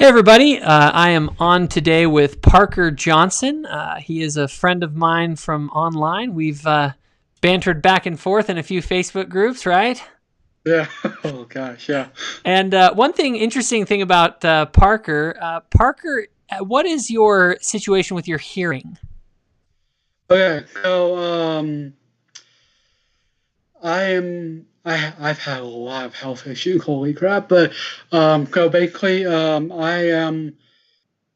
Hey, everybody. I am on today with Parker Johnson. He is a friend of mine from online. We've bantered back and forth in a few Facebook groups, right? Yeah. Oh gosh. Yeah. And one interesting thing about Parker, what is your situation with your hearing? Okay. I've had a lot of health issues. Holy crap! But so basically, I am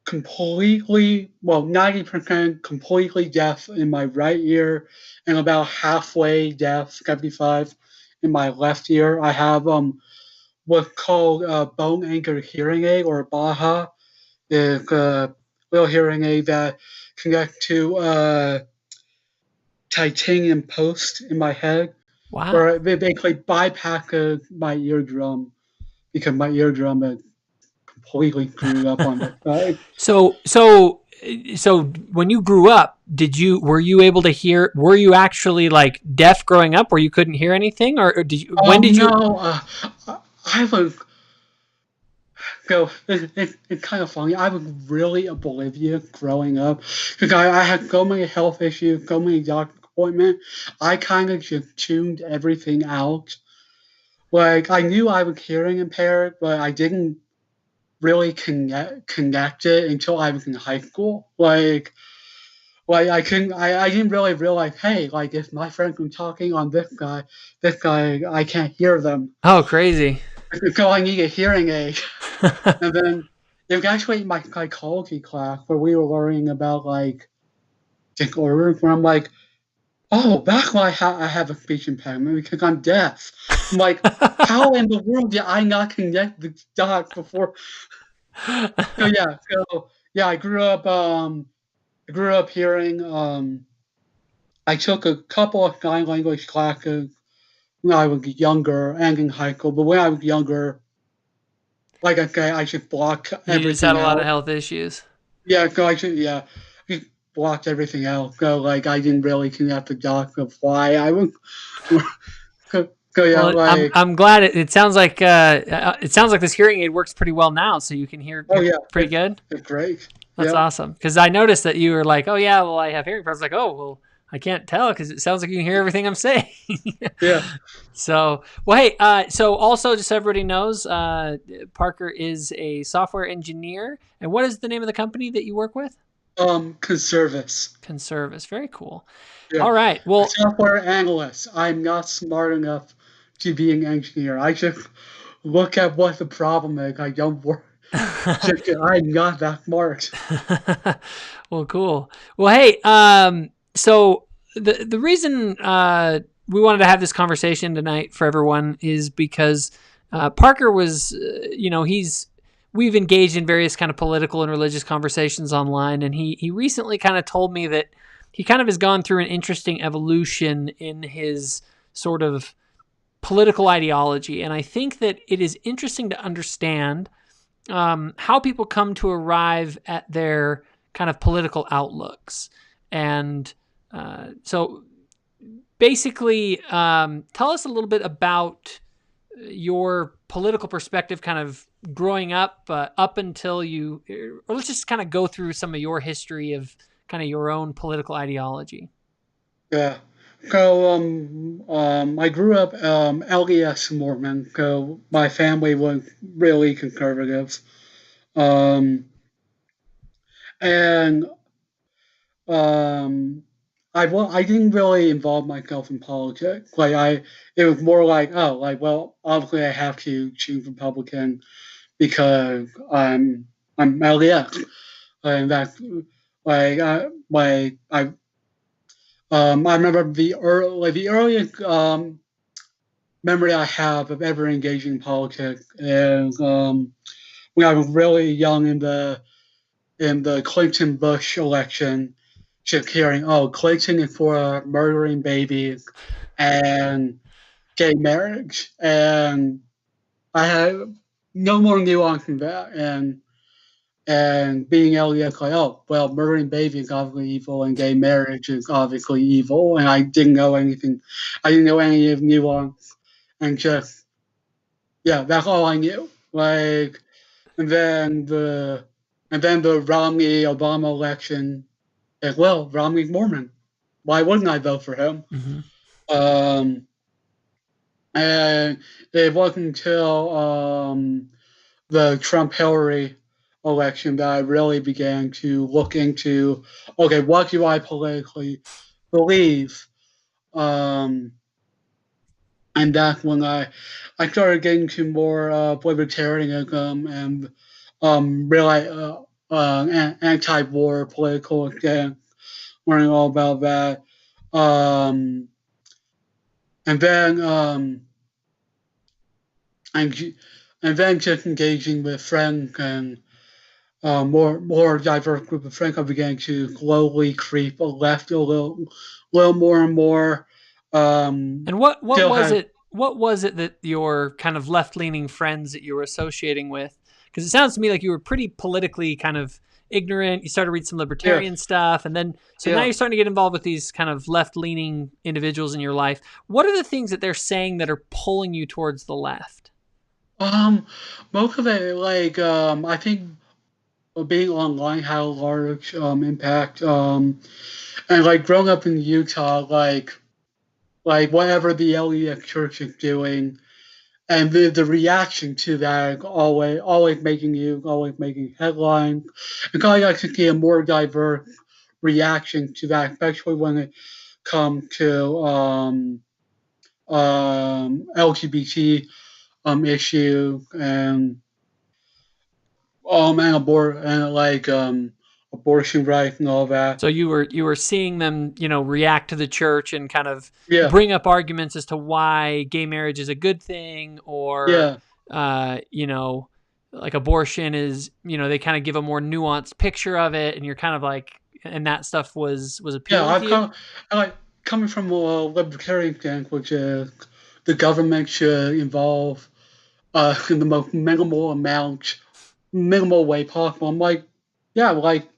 completely, well, 90% completely deaf in my right ear, and about halfway deaf, 75, in my left ear. I have what's called bone anchored hearing aid, or BAHA. It's a little hearing aid that connects to titanium post in my head, where Wow. they basically bypass my eardrum because my eardrum is completely screwed up on the side. So, so, so when you grew up, were you able to hear? Were you actually like deaf growing up, where you couldn't hear anything, or when did you? No, I was go. It's kind of funny. I was really oblivious growing up because I had so many health issues, so many doctor appointments. I kind of just tuned everything out. Like I knew I was hearing impaired, but I didn't really connect it until I was in high school. Like I didn't really realize, hey, like if my friends were talking on this guy I can't hear them. Oh, crazy. So I need a hearing aid. And then it was actually in my psychology class where we were learning about like disorders where I'm like, oh, that's why I have a speech impairment because I'm deaf. I'm like, how in the world did I not connect the dots before? So I grew up hearing. I took a couple of sign language classes when I was younger and in high school. But when I was younger, like I say, I just blocked You just had everything a lot of out. health issues. Yeah, so just blocked everything out. So like I didn't really connect the dots of why I was. So yeah, Well, I'm like I'm glad it sounds like this hearing aid works pretty well now, so you can oh hear yeah, pretty good. it's great. That's Yeah, awesome. Because I noticed that you were like, "Oh yeah, well I have hearing problems." Like, "Oh well, I can't tell because it sounds like you can hear everything I'm saying." yeah. So, well, hey, so also just so everybody knows, Parker is a software engineer, and what is the name of the company that you work with? Conservice. Conservice. Very cool. Yeah, All right. a Well, software analyst. I'm not smart enough to be an engineer. I just look at what the problem is. I don't work. Just I'm not that smart. well, cool. Well, hey, so the reason we wanted to have this conversation tonight for everyone is because Parker was, we've engaged in various kind of political and religious conversations online, and he recently kind of told me that he kind of has gone through an interesting evolution in his sort of political ideology, and I think that it is interesting to understand how people come to arrive at their kind of political outlooks. And so basically, tell us a little bit about your political perspective, kind of growing up until you, or let's just kind of go through some of your history of kind of your own political ideology. Yeah. So I grew up LDS Mormon. So my family was really conservative. Um, and um, I didn't really involve myself in politics. It was more like, oh, like, well, obviously I have to choose Republican because I'm LDS, and that's I remember the earliest memory I have of ever engaging in politics is when I was really young in the Clinton Bush election, just hearing, oh, Clinton is for murdering babies and gay marriage, and I had no more nuance than that, and being LDS, like, oh, well, murdering babies is obviously evil, and gay marriage is obviously evil, and I didn't know anything. I didn't know any of nuance, and just yeah, that's all I knew. Like and then the Romney Obama election. And well, Romney's Mormon. Why wouldn't I vote for him? Mm-hmm. Um, and it wasn't until the Trump Hillary election that I really began to look into, okay, what do I politically believe? Um, and that's when I started getting to more libertarianism and really anti-war political again, learning all about that. Um, and then and, and then just engaging with friends and more diverse group of friends, I began to slowly creep left a little more and more. And what Still was had it? What was it that your kind of left leaning friends that you were associating with? Because it sounds to me like you were pretty politically kind of ignorant. You started to read some yeah libertarian stuff, and then so now yeah. you're starting to get involved with these kind of left leaning individuals in your life. What are the things that they're saying that are pulling you towards the left? Um, Most of it, like I think being online had a large impact. And like growing up in Utah, like whatever the LEX church is doing, and the reaction to that always making headlines. And kind of like to see a more diverse reaction to that, especially when it comes to LGBT issue and like abortion rights and all that. So you were seeing them, react to the church and kind of Yeah, bring up arguments as to why gay marriage is a good thing, or yeah, uh, you know, like abortion is, they kind of give a more nuanced picture of it, and you're kind of like, and that stuff was yeah. appealing to you. I like coming from a libertarian stance, which is the government should involve in the most minimal way possible. I'm like, yeah, like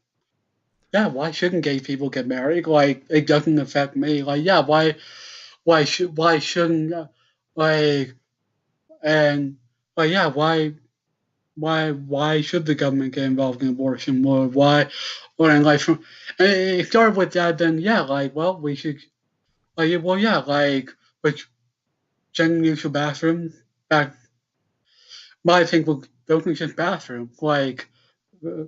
yeah, why shouldn't gay people get married? Like it doesn't affect me. Like yeah, why shouldn't like and like yeah, why should the government get involved in abortion? Or why or and like from and it started with that. Then yeah, like well we should like well yeah like which general use of bathroom back. My thing would those are just bathroom like. Uh,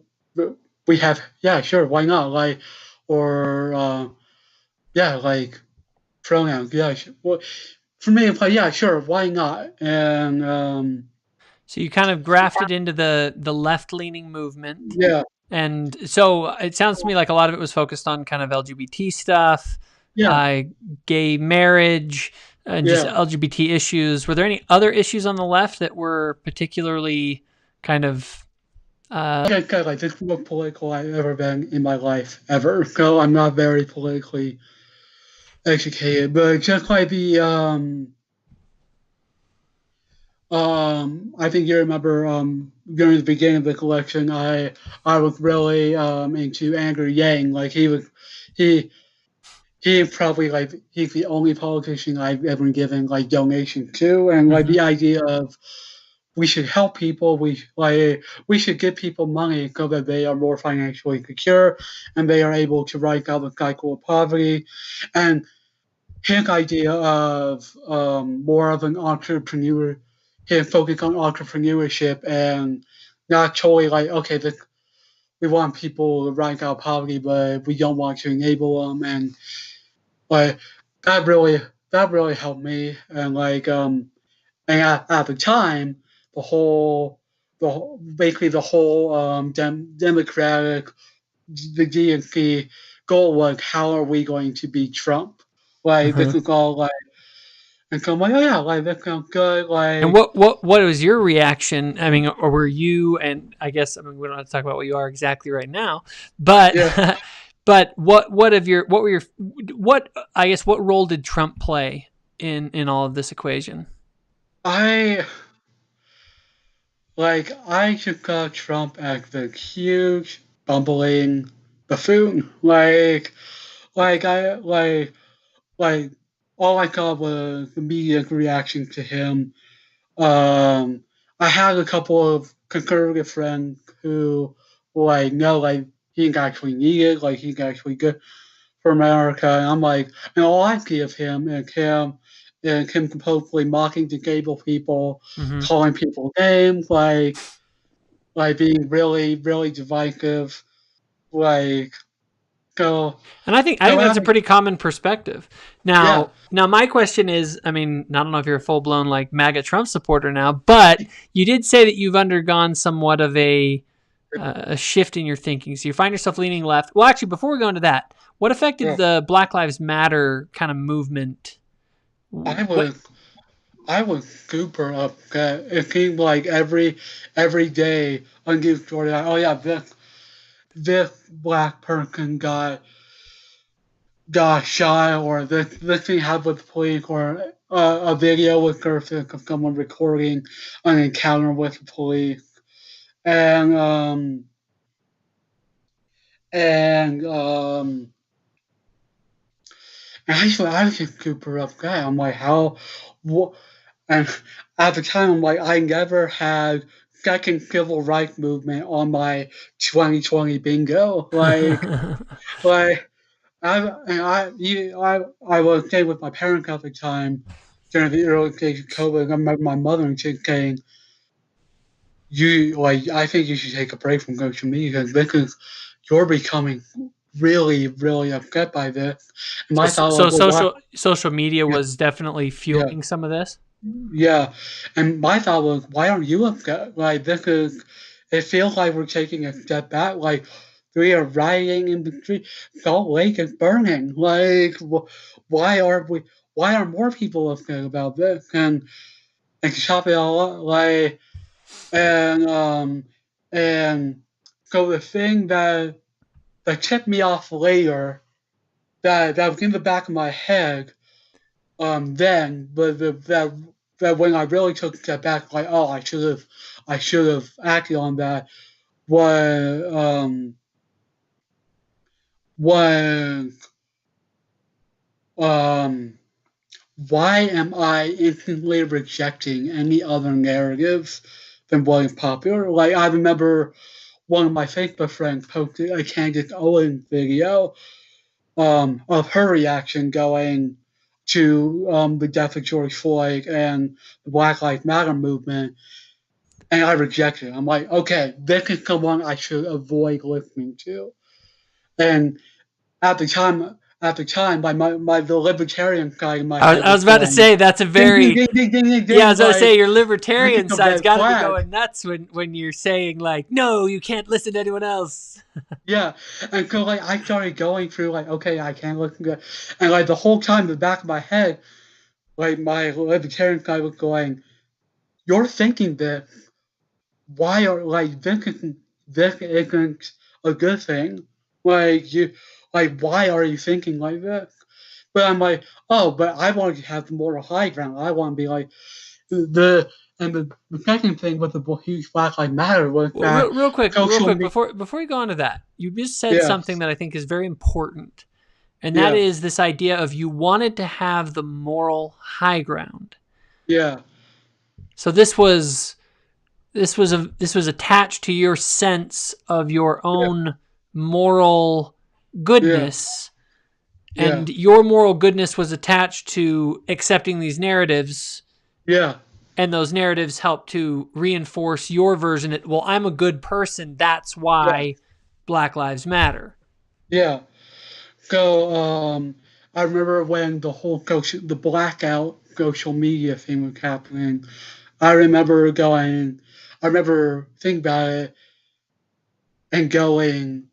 we have yeah sure why not like or yeah like pronouns yeah well, for me it's like yeah sure why not and So you kind of grafted into the left leaning movement. yeah And so it sounds to me like a lot of it was focused on kind of LGBT stuff, yeah uh, gay marriage, and just yeah LGBT issues. Were there any other issues on the left that were particularly kind of? yeah kind of like this is the most political I've ever been in my life ever so I'm not very politically educated but just like the I think you remember during the beginning of the collection, I was really into Andrew Yang. Like he he probably like he's the only politician I've ever given like donation to, and like Mhm. the idea of we should help people. We should give people money so that they are more financially secure and they are able to rise out of the cycle of poverty. And his idea of more of an entrepreneur, him focus on entrepreneurship and not totally like okay, we want people to rise out of poverty, but we don't want to enable them, and like that really that really helped me, and like and at the time, basically the whole Democratic the DNC goal was how are we going to beat Trump? Like this Uh-huh. is all like and so I'm like, oh yeah, like that sounds good. And Like what was your reaction? I mean, or were you? And I guess I mean we don't have to talk about what you are exactly right now, but yeah, but what were your what I guess what role did Trump play in all of this equation? I I just got Trump as the huge bumbling buffoon. I like all I got was the media reaction to him. Um, I had a couple of conservative friend who like no like he can actually need it, like he can actually good for America. And I'm like, and all I see of him and him completely mocking the gable people, Hmm. calling people names, like being really, really divisive, like go And I think go that's out. a pretty common perspective. Yeah, Now my question is, I mean, I don't know if you're a full blown like MAGA Trump supporter now, but you did say that you've undergone somewhat of a shift in your thinking. So you find yourself leaning left. Well, actually, before we go into that, what affect did yeah. the Black Lives Matter kind of movement? I What? was I was super upset. It seemed like every day on news story, like, oh yeah, this black person got shot, or this thing happened with the police, or a video was surfaced of someone recording an encounter with the police, and and actually I was just super upset. I'm like, how, what, and at the time I'm like, I never had second civil rights movement on my 2020 bingo, like. I was staying with my parents at the time during the early stage of COVID. I remember my mother and she saying, I think you should take a break from social media because you're becoming really, really upset by this." And So my thought so was, well, why? social media Yeah, was definitely yeah, fueling some of this. yeah. And my thought was, why aren't you upset? Like, it feels like we're taking a step back. Like, we are rioting in the street. Salt Lake is burning. Like, why are we? Why are more people upset about this? And to top it all up, and um, and so the thing that tipped me off later, that was in the back of my head, then, but that when I really took a step back, like, oh, I should have acted on that. Was was um why am I instantly rejecting any other narratives than what is popular? Like, I remember one of my Facebook friends posted a Candace Owens video, of her reaction going to the death of George Floyd and the Black Lives Matter movement, and I rejected it. I'm like, okay, this is someone I should avoid listening to. And at the time, my the libertarian side in my head I was was about to going, say that's a ding, ding, very ding, ding, ding, ding, yeah. I ding, was going to say your this is libertarian a side's red got to be flag. going nuts when you're saying like, no, you can't listen to anyone else. Yeah, and so like I started going through like, okay, I can't listen to it, and like the whole time in the back of my head, like my libertarian guy was going, "You're thinking this. Why are like this isn't a good thing? Like you, like why are you thinking like this?" But I'm like, oh, but I want to have the moral high ground. I want to be like the second thing with the huge Black Lives Matter was Well, that real social quick, media. before you go on to that, you just said Yeah, something that I think is very important, and that yeah, is this idea of you wanted to have the moral high ground. yeah, So this was attached to your sense of your yeah, own moral yeah, goodness, yeah, and your moral goodness was attached to accepting these narratives, yeah, and those narratives help to reinforce your version that, well, I'm a good person, that's yeah, why Black Lives Matter. yeah. So I remember when the blackout social media thing was happening. I remember going, I remember thinking about it and going,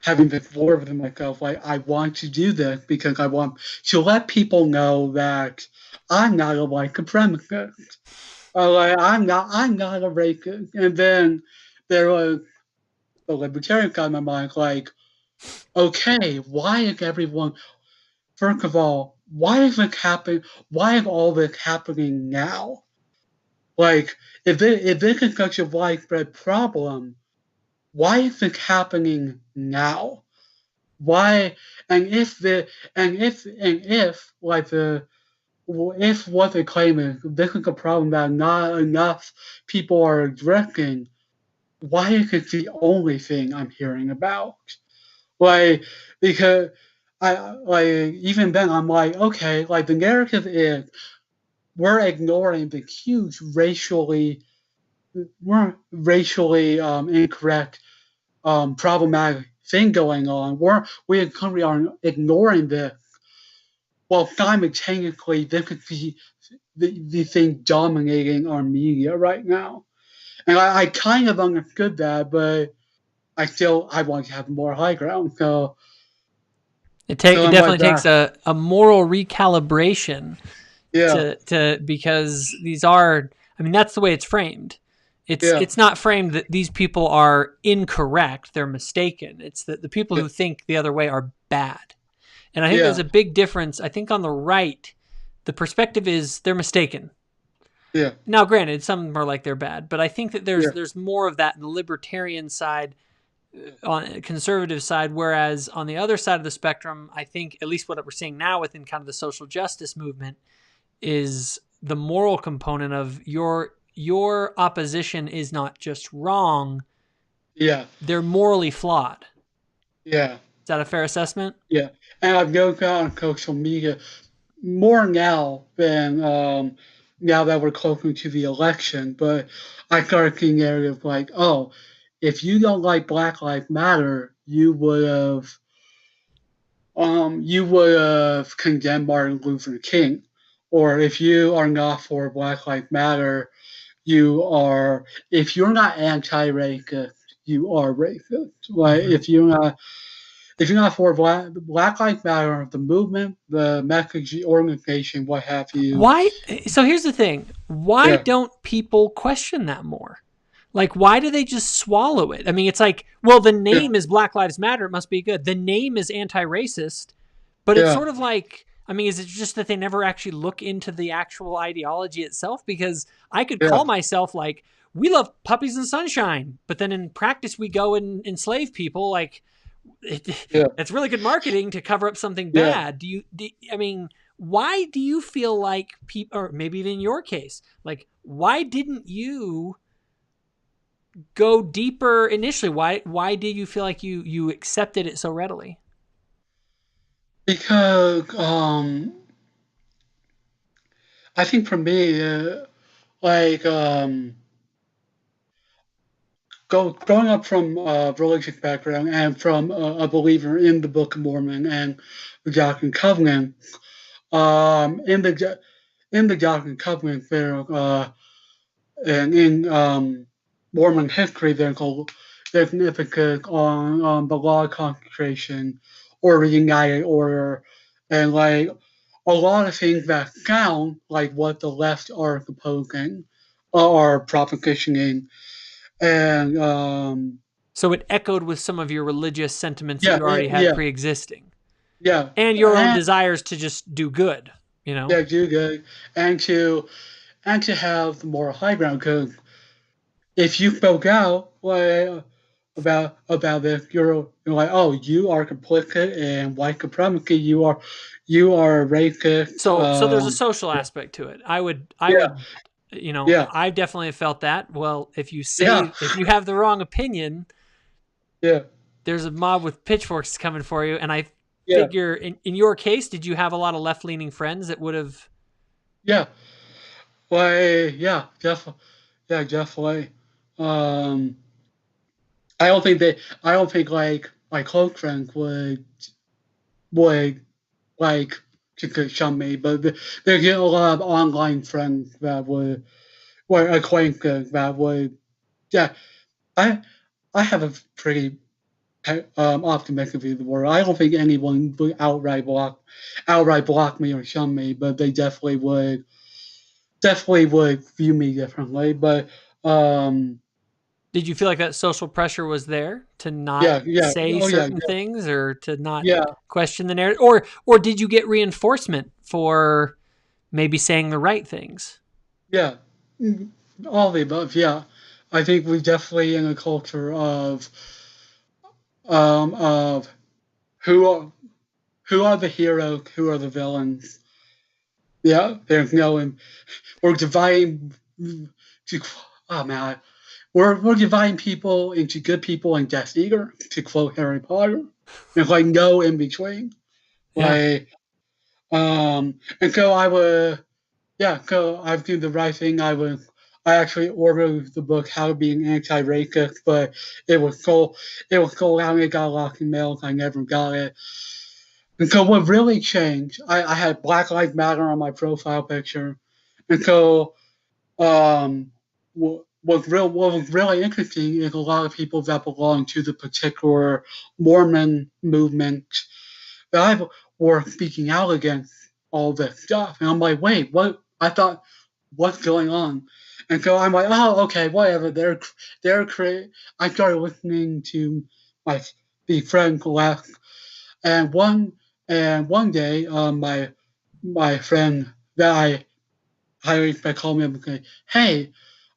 having this war with myself, like I want to do this because I want to let people know that I'm not a white supremacist. Like I'm not a racist. And then there was the libertarian side of my mind, like, okay, why is everyone? First of all, why is it happen? Why is all this happening now? Like, if this is such a widespread problem, why is it happening now? Why? And if the and if like the if what they claim is this is a problem that not enough people are addressing, why is it the only thing I'm hearing about? Like, because I like even then I'm like, okay, like the narrative is we're ignoring the huge racially incorrect problematic thing going on. We currently are ignoring this while simultaneously this is the thing dominating our media right now. And I kind of understood that, but I want to have more high ground. So It I'm like definitely takes that. a moral recalibration Yeah, to because these are, I mean, that's the way it's framed. yeah, It's not framed that these people are incorrect, they're mistaken. It's that the people yeah, who think the other way are bad. And I think there's yeah, a big difference. I think on the right, the perspective is they're mistaken. yeah, Now, granted, some are like they're bad, but I think that yeah, there's more of that in the libertarian side, on conservative side, whereas on the other side of the spectrum, I think at least what we're seeing now within kind of the social justice movement is the moral component of your opposition is not just wrong, yeah, they're morally flawed. yeah, Is that a fair assessment? yeah. And I've noticed that on social media more now than now that we're closer to the election. But I started seeing narrative like, oh, if you don't like Black Lives Matter, you would have condemned Martin Luther King, or if you are not for Black Lives Matter, you are. If you're not anti-racist, you are racist. Like Mm-hmm. if you're not for Black Lives Matter, the movement, the message, the organization, what have you. Why? So here's the thing. Why Yeah, don't people question that more? Like, why do they just swallow it? I mean, it's like, well, the yeah, name is Black Lives Matter. It must be good. The name is anti-racist, but it's yeah, sort of like, I mean, is it just that they never actually look into the actual ideology itself? Because I could yeah, call myself like, we love puppies and sunshine, but then in practice we go and enslave people. Like, yeah, it's really good marketing to cover up something yeah. bad. I mean, why do you feel like people, or maybe even in your case, like, why didn't you go deeper initially? Why did you feel like you accepted it so readily? Because I think for me, like growing up from a religious background and from a believer in the Book of Mormon and the Doctrine and Covenant, in the Doctrine and Covenant, there and in Mormon history, there's significant on the law of concentration or the United Order, and like a lot of things that sound like what the left are proposing or propositioning, and So it echoed with some of your religious sentiments that yeah, you already had yeah, pre-existing, yeah, and your own and desires to just do good. You know. yeah, do good, and to have the moral high ground. Because if you spoke out about this, you're like, oh, you are complicit in white supremacy. You are racist. So there's a social aspect to it. I Yeah, would, you know, yeah, I definitely have felt that. Well, yeah, if you have the wrong opinion, yeah, there's a mob with pitchforks coming for you. And I yeah, figure in your case, did you have a lot of left leaning friends that would have? yeah. Like, yeah, definitely, yeah, definitely. Um, I don't think like my close friends would like to shun me, but there's a lot of online friends that were acquaintances that would, yeah. I I have a pretty optimistic view of the world. I don't think anyone would outright block me or shun me, but they definitely would view me differently. But um, Did you feel like that social pressure was there to not yeah, yeah, say oh yeah, certain things or to not yeah, question the narrative, or did you get reinforcement for maybe saying the right things? yeah, mm, all the above. Yeah, I think we definitely in a culture of who are who are the heroes, who are the villains. Yeah, there's no, we're dividing. Oh man, we're dividing people into good people and Death Eater, to quote Harry Potter. There's like no in between. Yeah. Like, and so I would, yeah, so I would do the right thing. I actually ordered the book How to Be an Anti-Racist, but it was so long, it got lost in mail, I never got it. And so what really changed, I had Black Lives Matter on my profile picture. And so what was really interesting is a lot of people that belong to the particular Mormon movement that I were speaking out against all this stuff. And I'm like, wait, what? I thought, what's going on? And so I'm like, oh, okay, whatever. I started listening to my the friend left, and one day, my friend that I highly respect called me up and said, hey,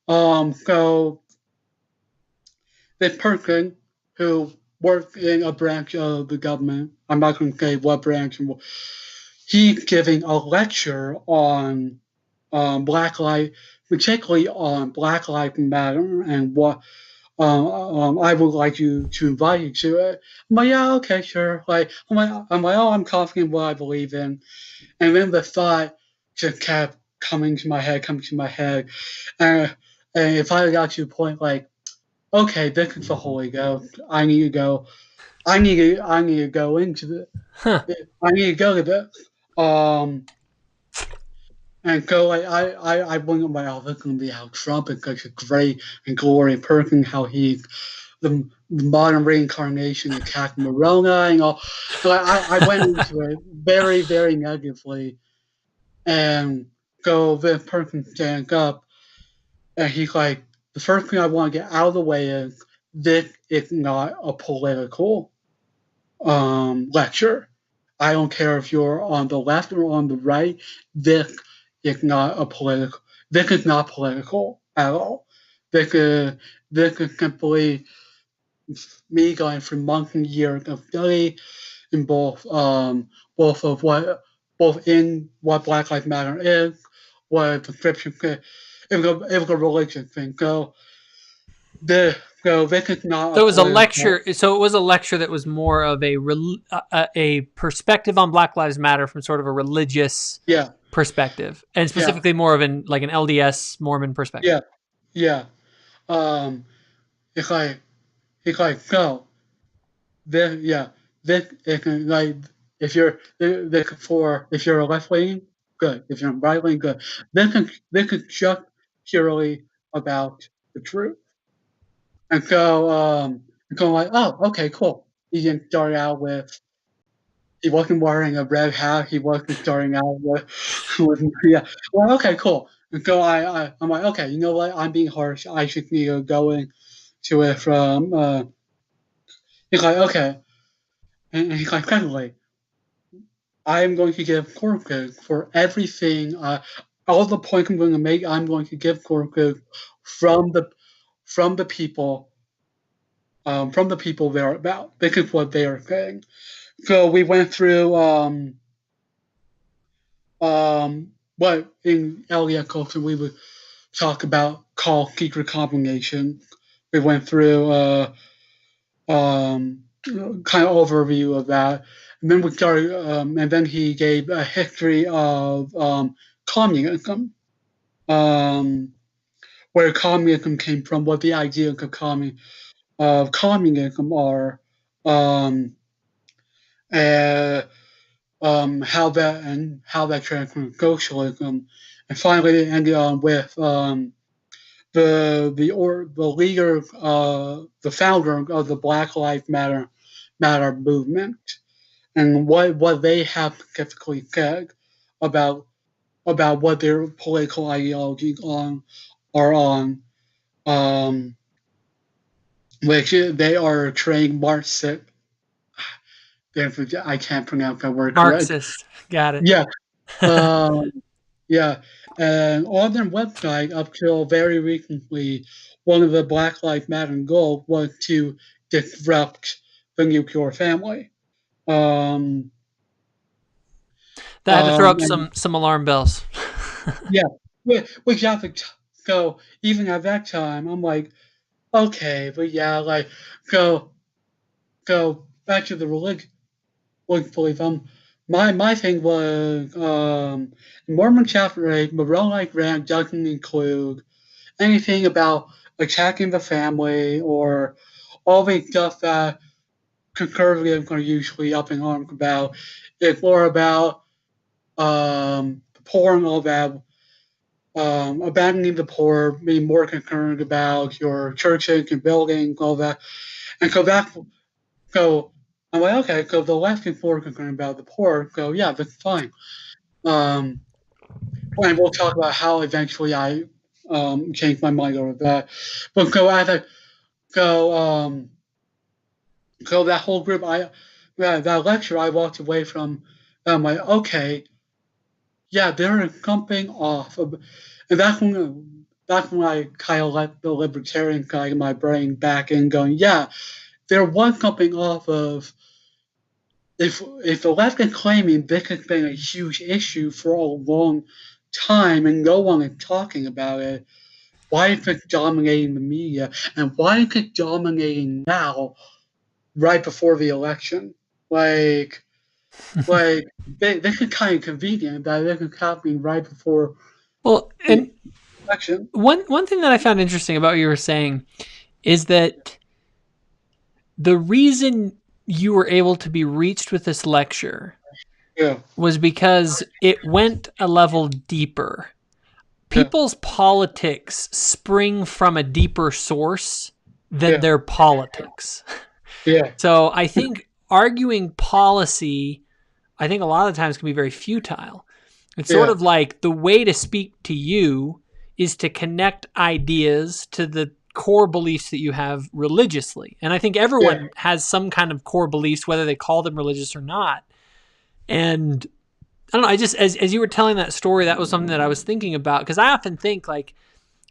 so this person who works in a branch of the government, I'm not going to say what branch, he's giving a lecture on Black Lives, particularly on Black Lives Matter, and what I would like you to invite you to it. I'm like, yeah, okay, sure. I'm like, oh, I'm confident in what I believe in. And then the thought just kept coming to my head. And, and if I got to the point like, okay, this is the Holy Ghost. I need to go. I need to go into the. Huh. I need to go to this. And so I went, well, this is going to be how Trump is such a great and glorious person, how he's the modern reincarnation of Captain Moroni and all. So I went into it very, very negatively. And so this person stands up and he's like, the first thing I want to get out of the way is this is not a political lecture. I don't care if you're on the left or on the right. This is not a political. This is not political at all. This is simply me going through months and years of study in both in what Black Lives Matter is, what the scripture says. It was a religion thing. So this is not. So it was a lecture. So it was a lecture that was more of a perspective on Black Lives Matter from sort of a religious perspective, and specifically more of an LDS Mormon perspective. Yeah. It's like so. This is like if you're a left wing, good. If you're right wing, good. This is just purely about the truth. And so, I'm like, oh, okay, cool. He didn't start out with. He wasn't wearing a red hat. He wasn't starting out with yeah. Well, okay, cool. And so I'm like, okay, you know what? I'm being harsh. I should need to go into it from. He's like, okay, and he's like, secondly, I am going to give Corpus for everything. All the points I'm going to make, I'm going to give Corpus from the people. From the people they're about. This is what they are saying. So we went through what in LDS culture we would talk about call secret combination. We went through kind of overview of that, and then we started, and then he gave a history of communism, where communism came from, what the ideas of communism are, how that transformed socialism, and finally it ended on with the leader, the founder of the Black Lives Matter movement, and what they have specifically said about what their political ideologies are on, which they are trained Marxist. I can't pronounce that word. Marxist. Correct. Got it. Yeah. Yeah. And on their website, up till very recently, one of the Black Lives Matter goals was to disrupt the nuclear family. That had to throw up some alarm bells. Yeah. Which so even at that time, I'm like, okay, but yeah, like go go back to the religion belief. My thing was Mormon chapter 8, Moroni grant doesn't include anything about attacking the family or all the stuff that conservatives are usually up in arms about. It's more about the poor and all that, abandoning the poor, being more concerned about your churches and buildings, all that. And so I'm like, okay, so the left is more concerned about the poor. So yeah, that's fine. Um, and we'll talk about how eventually I changed my mind over that. But so as I so so that whole group, that lecture, I walked away from. I'm like, okay, yeah, they're jumping off, and that's when I kind of let the libertarian guy in my brain back in, going, yeah, they're one jumping off of. If the left is claiming this has been a huge issue for a long time and no one is talking about it, why is it dominating the media? And why is it dominating now, right before the election? Like, this is kind of convenient that this is happening right before Well, the and election. one thing that I found interesting about what you were saying is that the reason you were able to be reached with this lecture Yeah, was because it went a level deeper. yeah, People's politics spring from a deeper source than yeah, their politics. yeah, So I think arguing policy, I think a lot of times can be very futile. It's sort yeah, of like the way to speak to you is to connect ideas to the core beliefs that you have religiously. And I think yeah, everyone has some kind of core beliefs, whether they call them religious or not. And I don't know, I just, as you were telling that story, that was something that I was thinking about because I often think, like,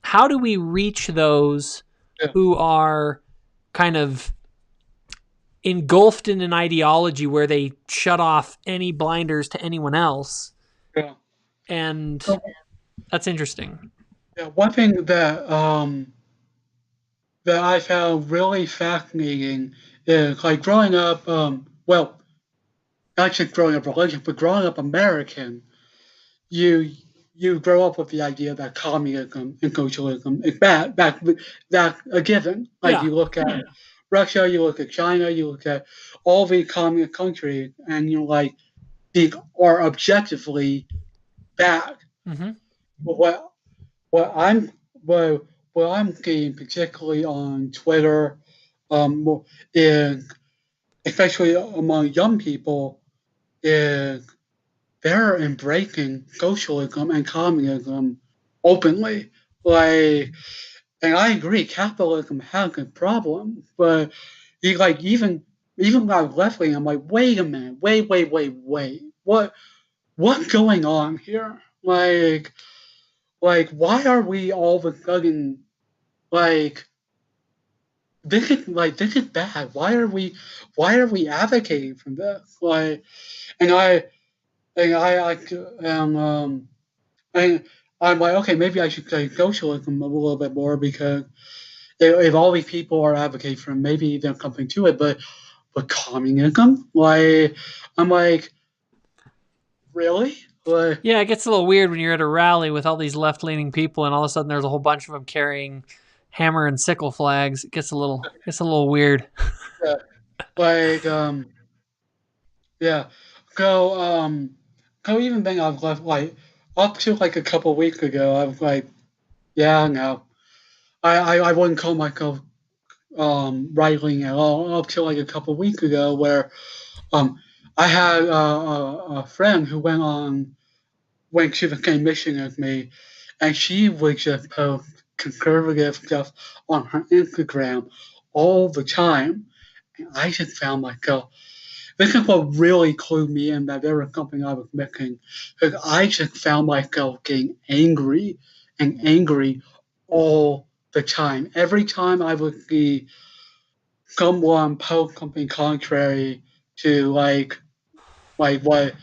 how do we reach those yeah, who are kind of engulfed in an ideology where they shut off any blinders to anyone else? yeah. And So, that's interesting. yeah, one thing that I found really fascinating is like growing up. Well, not just growing up religious, but growing up American. You you grow up with the idea that communism and socialism is bad. That's a given. Like Yeah. you look at Russia, you look at China, you look at all the communist countries, and you're like, these are objectively bad. Mm-hmm. But what I'm what what I'm seeing particularly on Twitter, is especially among young people, is they're embracing socialism and communism openly. Like, and I agree, capitalism has a problem, but even like left wing, I'm like, wait a minute, wait, what's going on here? Like, why are we all of a sudden like this is bad? Why are we advocating for this? Like, and I am and I'm like, okay, maybe I should say socialism a little bit more because if all these people are advocating for it, maybe there's something to it. But communism, like, I'm like, really? Like, Yeah, it gets a little weird when you're at a rally with all these left leaning people, and all of a sudden there's a whole bunch of them carrying hammer and sickle flags. It gets a little weird. yeah, like, yeah. So so even then I've left like up to like a couple of weeks ago, I was like, yeah, no, I wouldn't call myself right wing at all up to like a couple of weeks ago where um I had a friend who went to the same mission as me, and she would just post conservative stuff on her Instagram all the time. And I just found myself. This is what really clued me in that there was something I was missing, because I just found myself getting angry and angry all the time. Every time I would see someone post something contrary to like what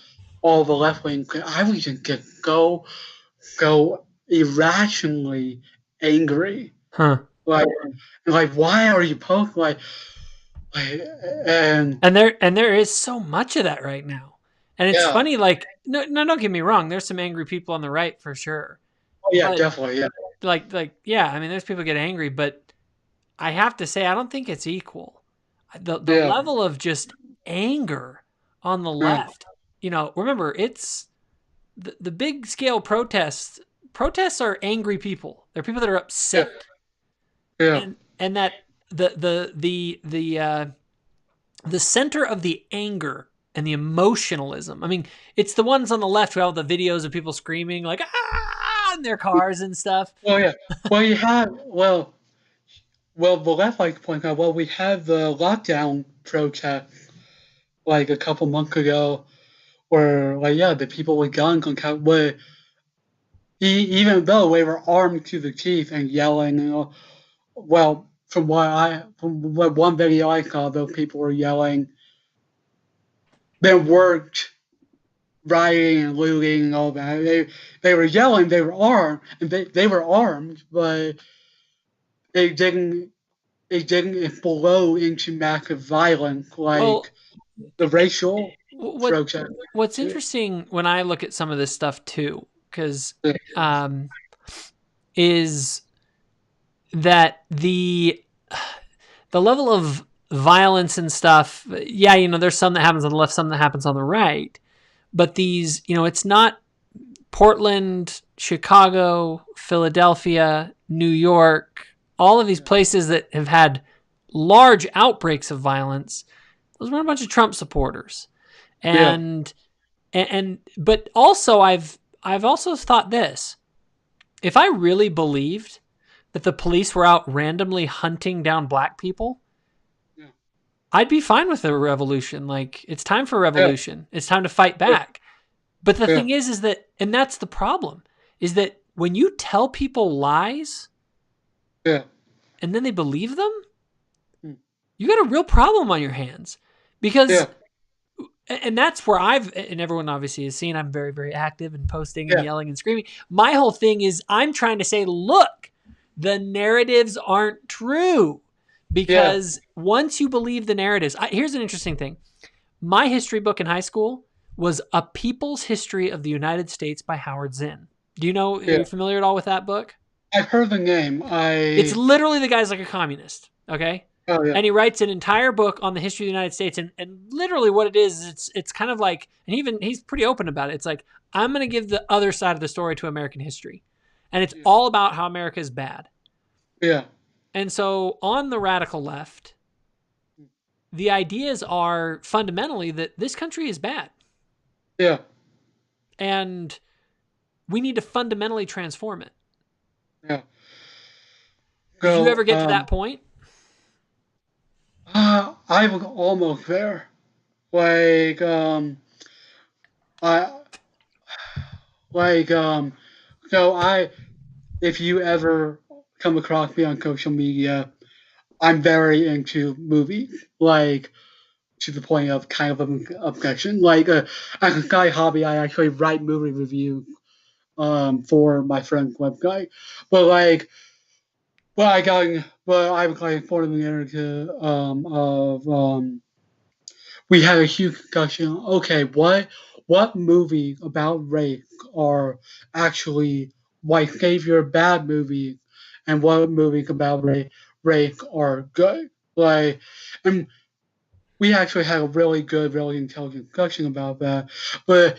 all the left wing, I would just get go irrationally angry. Huh. Like, why are you poking? Like, and there is so much of that right now. And it's yeah, funny, like, no, don't get me wrong. There's some angry people on the right for sure. oh, yeah, But definitely, yeah, yeah, I mean, there's people get angry, but I have to say, I don't think it's equal. The yeah, level of just anger on the yeah, left, remember, it's the big scale protests. Protests are angry people. They're people that are yeah, upset. yeah, And that the center of the anger and the emotionalism. I mean, it's the ones on the left who have the videos of people screaming like in their cars and stuff. well, yeah, well, the left like to point out, well, we had the lockdown protest like a couple months ago, where like yeah, the people with guns were even though they were armed to the teeth and yelling, well, from what one video I saw, though, people were yelling, they weren't rioting and looting and all that. They were yelling, they were armed, and they were armed, but they didn't blow into massive violence Well, like the racial what protest. what's interesting when I look at some of this stuff too, because is that the level of violence and stuff. Yeah, there's some that happens on the left, some that happens on the right, but these, it's not Portland, Chicago, Philadelphia, New York, all of these places that have had large outbreaks of violence. Those were a bunch of Trump supporters. And but also I've also thought this. If I really believed that the police were out randomly hunting down black people, I'd be fine with a revolution. Like, it's time for a revolution. It's time to fight back. But the thing is that, and that's the problem, is that when you tell people lies and then they believe them, you got a real problem on your hands. Because, and that's where and everyone obviously has seen, I'm very, very active and posting and yelling and screaming. My whole thing is I'm trying to say, look, the narratives aren't true. Because once you believe the narratives, here's an interesting thing. My history book in high school was A People's History of the United States by Howard Zinn. Do you know, are you familiar at all with that book? I've heard the name. It's literally, the guy's like a communist, okay? Oh, yeah. And he writes an entire book on the history of the United States. And literally what it is, it's kind of like, and he's pretty open about it. It's like, I'm going to give the other side of the story to American history. And it's all about how America is bad. Yeah. And so on the radical left, the ideas are fundamentally that this country is bad. Yeah. And we need to fundamentally transform it. Yeah. Did you ever get to that point? I was almost there. Like, if you ever come across me on social media, I'm very into movies, like, to the point of kind of an obsession. Like, as a side hobby, I actually write movie reviews for my friend's website. But like, I was like for the narrative we had a huge discussion. Okay, what movie about rape are actually white savior bad movies, and what movies about rape are good? Like, and we actually had a really good, really intelligent discussion about that. But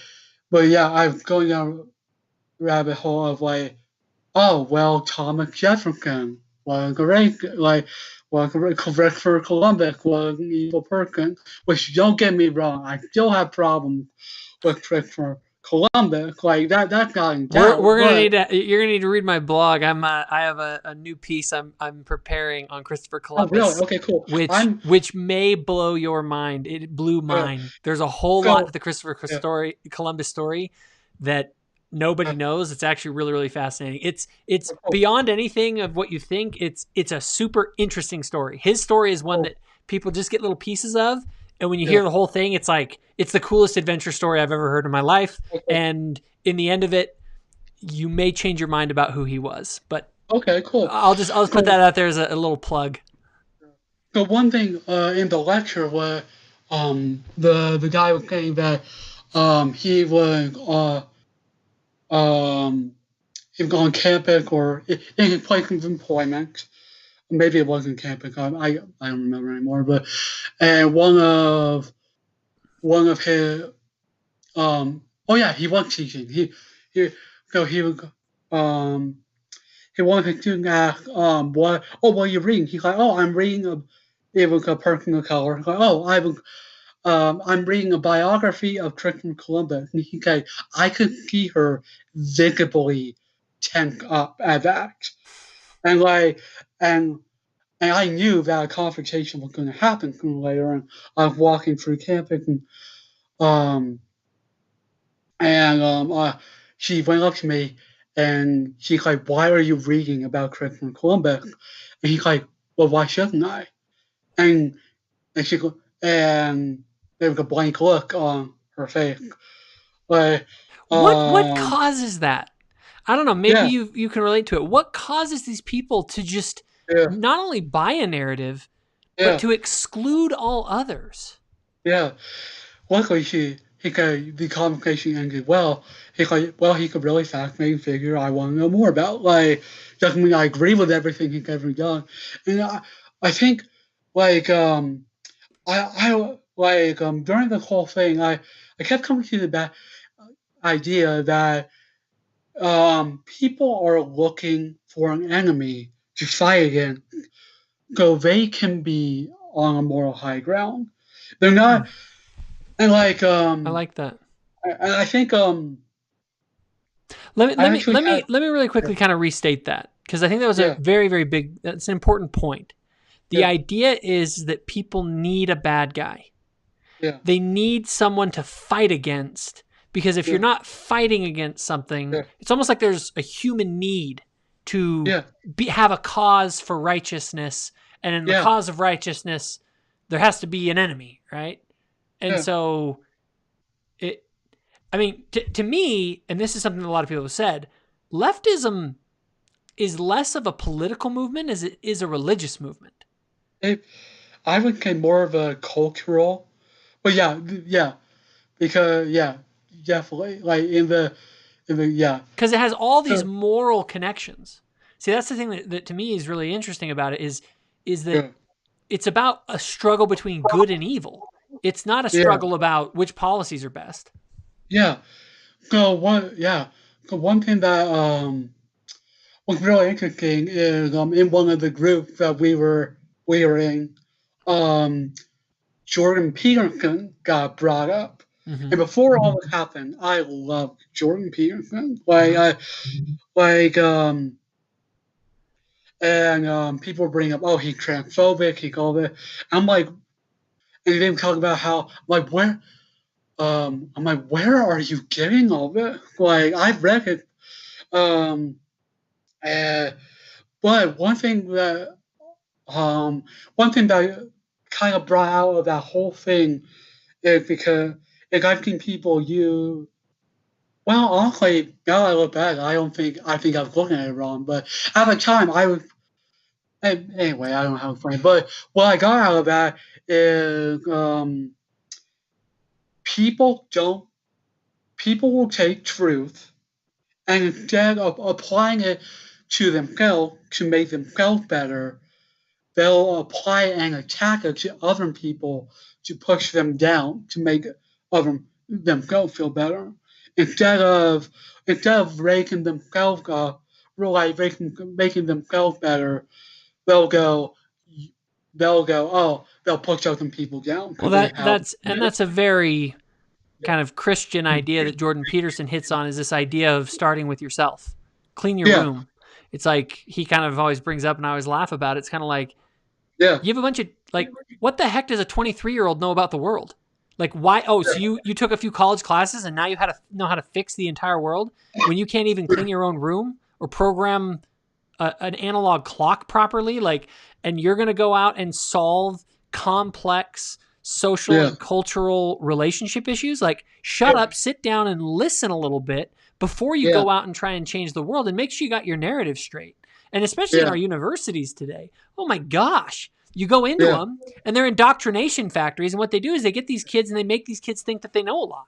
yeah, I'm going down a rabbit hole of like, oh well, Thomas Jefferson was great, like was Christopher Columbus was an evil person. Which, don't get me wrong, I still have problems with Christopher Columbus. Like that got in doubt. We're gonna you're gonna need to read my blog. I have a new piece I'm preparing on Christopher Columbus. Oh, really? Okay, cool. Which may blow your mind. It blew mine. There's a whole lot to the Christopher Columbus story that nobody knows. It's actually really, really fascinating. It's beyond anything of what you think. It's a super interesting story. His story is one that people just get little pieces of. And when you hear the whole thing, it's like, it's the coolest adventure story I've ever heard in my life. And in the end of it, you may change your mind about who he was. But Okay, cool. I'll just put So, that out there as a little plug. so one thing in the lecture was the guy was saying that he was um, he was on campus or in his place of employment. Maybe it wasn't campus. I don't remember anymore. But and one of his oh yeah, he was teaching. He so he was um he wanted to ask what are you reading? He's like, oh, I'm reading a it was a person of color. He's like, oh, I'm reading a biography of Christopher Columbus. And he said, I could see her visibly tense up at that. And like and and I knew that a conversation was going to happen sooner or later. And I was walking through campus um and she went up to me and she's like, "Why are you reading about Christopher Columbus?" And he's like, "Well, why shouldn't I?" And and there was a blank look on her face. Like, What um, causes that? I don't know. Maybe yeah, you can relate to it. What causes these people to just yeah, not only buy a narrative, but yeah, to exclude all others? yeah. Luckily, he could the conversation ended well. He like, well, he could really fact me and figure I want to know more about. Like, doesn't mean I agree with everything he's ever done. And I think like I like during the whole thing, I kept coming to the back idea that people are looking for an enemy to fight against, so they can be on a moral high ground. They're Hmm. not, and I like that. I think Let me I let me actually let had me let me really quickly kind of restate that because I think that was a yeah very very big. That's an important point. The yeah idea is that people need a bad guy. yeah They need someone to fight against because if you're yeah not fighting against something, yeah it's almost like there's a human need to yeah have a cause for righteousness, and in the yeah cause of righteousness, there has to be an enemy, right? And yeah so it I mean, to me, and this is something that a lot of people have said, leftism is less of a political movement as it is a religious movement. it, I would say more of a cultural, but yeah because yeah definitely like in the yeah Because it has all these so moral connections. See, that's the thing that to me is really interesting about it is that yeah it's about a struggle between good and evil. It's not a yeah struggle about which policies are best. yeah so one thing that was really interesting is in one of the groups that we were in, um, Jordan Peterson got brought up. Mm-hmm. And before all this happened, I loved Jordan Peterson. Mm-hmm. Like and people bring up, oh, he's transphobic, he called it. I'm like, and they talk about how like where I'm like, where are you getting all this? Like I've read it. Um, uh, but one thing that kind of brought out of that whole thing is because like I've seen people use well honestly now I look back I think I was looking at it wrong but at the time I was anyway I don't know how to explain but what I got out of that is people don't people will take truth and instead of applying it to themselves to make themselves better they'll apply an attacker to other people to push them down to make other themselves feel better instead of raising themselves up, really making themselves better. They'll go they'll push other people down Well, because they have that's a very kind of Christian idea that Jordan Peterson hits on is this idea of starting with yourself. Clean your yeah room. It's like he kind of always brings up and I always laugh about it. It's kind of like yeah you have a bunch of like what the heck does a 23-year-old know about the world? Like why so you took a few college classes and now you had to know how to fix the entire world when you can't even clean your own room or program an analog clock properly like and you're going to go out and solve complex social yeah and cultural relationship issues like shut yeah up sit down and listen a little bit before you yeah go out and try and change the world and make sure you got your narrative straight and especially in Yeah. our universities today. Oh my gosh. You go into Yeah. them and they're indoctrination factories. And what they do is they get these kids and they make these kids think that they know a lot.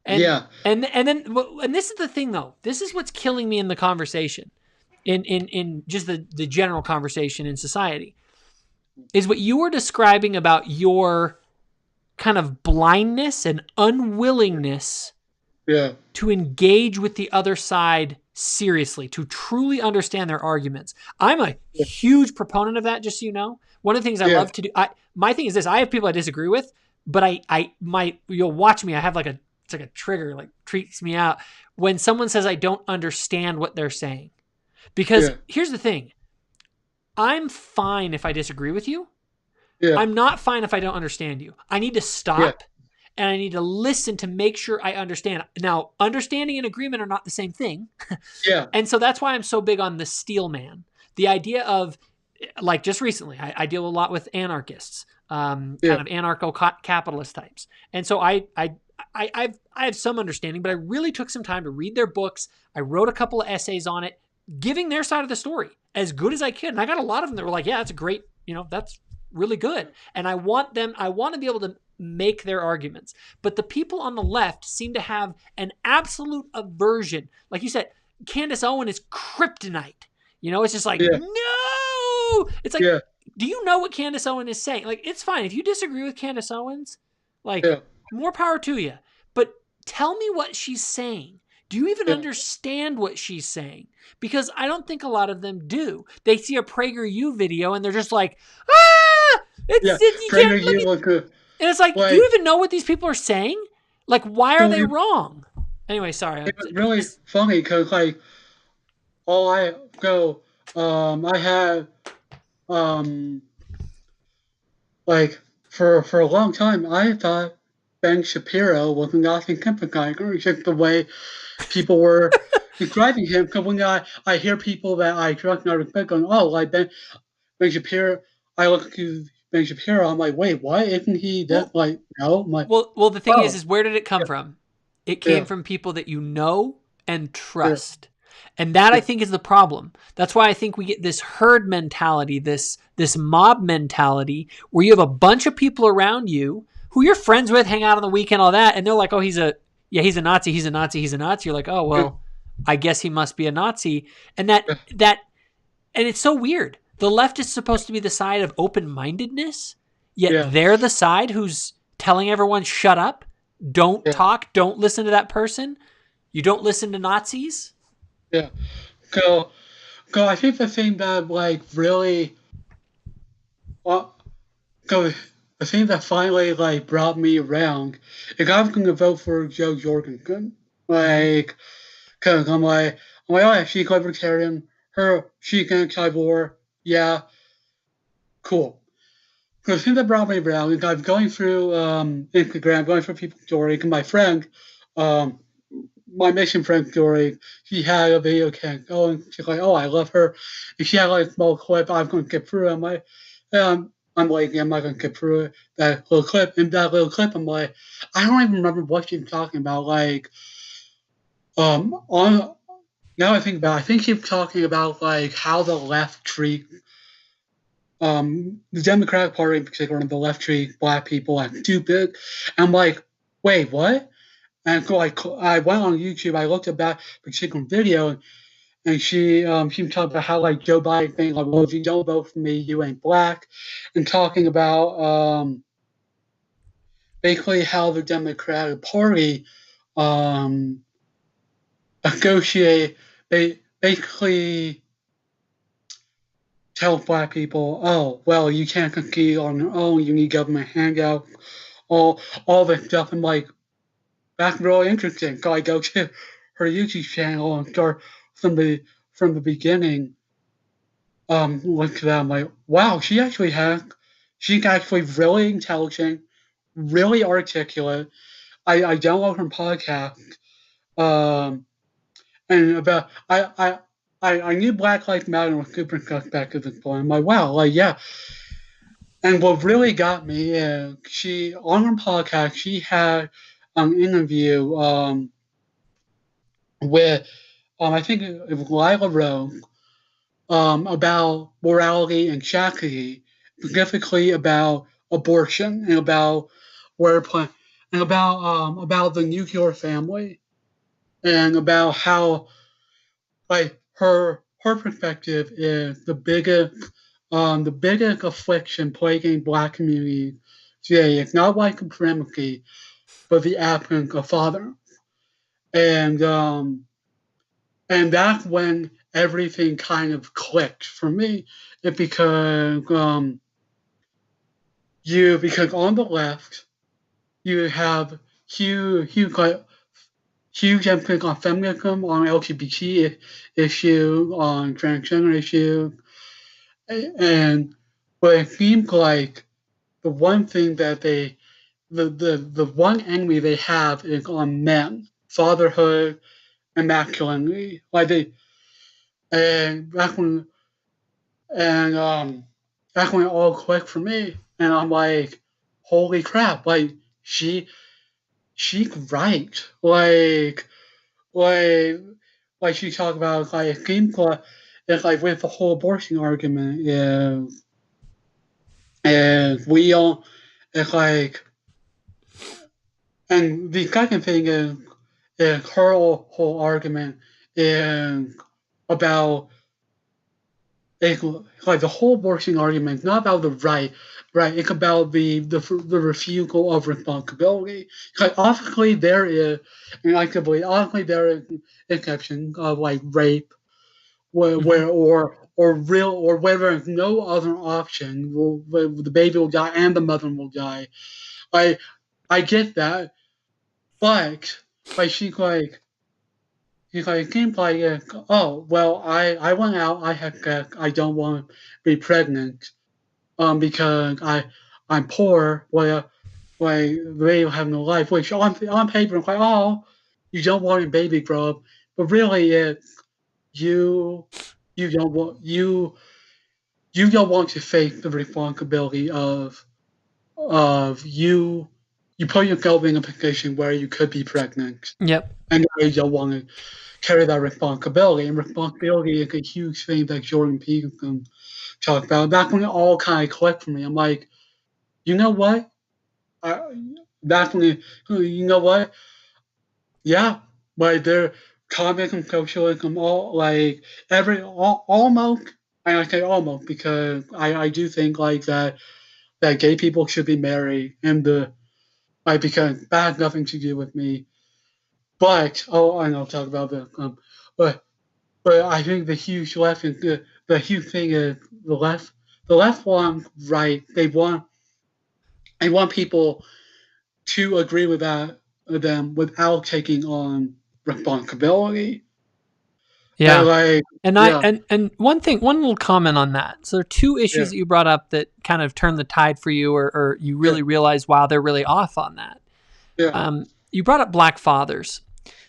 And, Yeah. and this is the thing though, this is what's killing me in the conversation in just the general conversation in society is what you were describing about your kind of blindness and unwillingness Yeah. to engage with the other side seriously, to truly understand their arguments. I'm a huge proponent of that, just so you know. One of the things I love to do, my thing is this, I have people I disagree with, but you'll watch me, I have it's like a trigger, like treats me out when someone says I don't understand what they're saying. Because here's the thing, I'm fine if I disagree with you. Yeah. I'm not fine if I don't understand you. I need to stop and I need to listen to make sure I understand. Now, understanding and agreement are not the same thing. Yeah. And so that's why I'm so big on the steel man. The idea of, like just recently, I deal a lot with anarchists, kind of anarcho-capitalist types. And so I have some understanding, but I really took some time to read their books. I wrote a couple of essays on it, giving their side of the story as good as I could. And I got a lot of them that were like, yeah, that's a great, that's really good. And I want to be able to make their arguments. But the people on the left seem to have an absolute aversion. Like you said, Candace Owen is kryptonite. It's just like, no! It's like, do you know what Candace Owen is saying? Like, it's fine. If you disagree with Candace Owens, more power to you. But tell me what she's saying. Do you even understand what she's saying? Because I don't think a lot of them do. They see a PragerU video and they're just like, you can't look at... And it's like, do you even know what these people are saying? Like, why are they wrong? Anyway, sorry. It's really funny because, I had, for a long time, I thought Ben Shapiro was a Nazi sympathizer, just the way people were describing him. Because when I hear people that I trust and I respect going, like Ben Shapiro, I look to Ben Shapiro, I'm like, wait, what? Isn't he that? No. I'm like, well, the thing is where did it come from? It came from people that you know and trust. And that I think is the problem. That's why I think we get this herd mentality, this mob mentality, where you have a bunch of people around you who you're friends with, hang out on the weekend, all that, and they're like, oh, he's a Nazi, he's a Nazi, he's a Nazi. You're like, oh, well, I guess he must be a Nazi. And and it's so weird. The left is supposed to be the side of open-mindedness, yet they're the side who's telling everyone, shut up, don't talk, don't listen to that person. You don't listen to Nazis. Yeah. So I think the thing that really, the thing that finally brought me around is I was going to vote for Jo Jorgensen. Cause I'm like, oh, she's libertarian. She's anti-war. Yeah. Cool. The thing that brought me around is I'm going through Instagram, going through people's stories, and my friend, my mission friend story, she had a video kept going. She's like, oh, I love her. And she had a small clip. I'm going to get through it. I'm like, I'm not going to get through it. That little clip. And that little clip, I'm like, I don't even remember what she's talking about. Now I think about it, I think she's talking about how the left treat the Democratic Party in particular, and the left treat black people as stupid. And I'm like, wait, what? And so I went on YouTube, I looked at that particular video, and she talked about how Joe Biden saying well, if you don't vote for me, you ain't black, and talking about basically how the Democratic Party basically tell black people, oh, well, you can't compete on your own, you need government handout, all this stuff. And that's really interesting. So I go to her YouTube channel and start from the beginning. Look to that. I'm like, wow, she's actually really intelligent, really articulate. I download her podcast. And about I knew Black Lives Matter was super suspect at this point. I'm like, wow, yeah. And what really got me is she on her podcast she had an interview with I think it was Lila Rose, about morality and chastity, specifically about abortion and about wordplay and about the nuclear family and about how like her perspective is the biggest affliction plaguing Black community today. It's not white supremacy, but the absence of father, and that's when everything kind of clicked for me. It because on the left you have huge emphasis on feminism, on LGBT issue, on transgender issue, and but it seems like the one thing that the one enemy they have is on men, fatherhood, and masculinity. Like they and that's when it all clicked for me, and I'm like, holy crap! Like she's right. Like like she talked about like it seems like it's like with the whole abortion argument is we all it's like and the second thing is her whole argument is about it's like the whole abortion argument is not about the right. It's about the refusal of responsibility. Like obviously there is, and I could believe obviously there is exception of like rape, where or real or where there's no other option, where the baby will die and the mother will die. I get that, but like she's like it seems like oh well I went out I had sex I don't want to be pregnant because I'm poor well they have no life, which on paper it's like oh you don't want your baby grow up, but really it's you you don't want you don't want to face the responsibility of you put yourself in a position where you could be pregnant Yep. and you don't want to carry that responsibility. And responsibility is a huge thing that Jordan Peterson talked about. That's when it all kind of clicked for me. I'm like, you know what? That's when you know what? Yeah, like they're communism, socialism, all like almost. And I say almost because I do think like that gay people should be married and the like because that has nothing to do with me. But I know I'll talk about that. But but I think the huge left is the huge thing is the left want right. They want people to agree with them without taking on responsibility. Yeah. Like And one little comment on that. So there are two issues yeah that you brought up that kind of turned the tide for you, or you really realized, wow, they're really off on that. yeah You brought up Black fathers.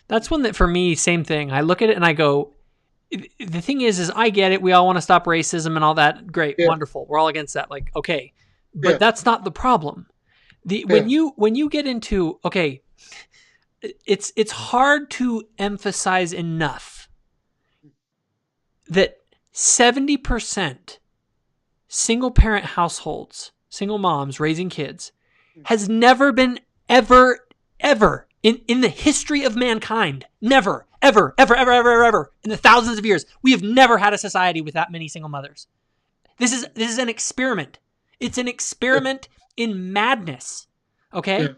That's one that for me, same thing. I look at it and I go, the thing is I get it. We all want to stop racism and all that. Great, yeah wonderful. We're all against that. Like, okay, but yeah that's not the problem. When you get into okay, it's hard to emphasize enough that 70% single parent households, single moms raising kids, has never been ever in the history of mankind, never, ever, in the thousands of years, we have never had a society with that many single mothers. This is an experiment. It's an experiment in madness. Okay? yeah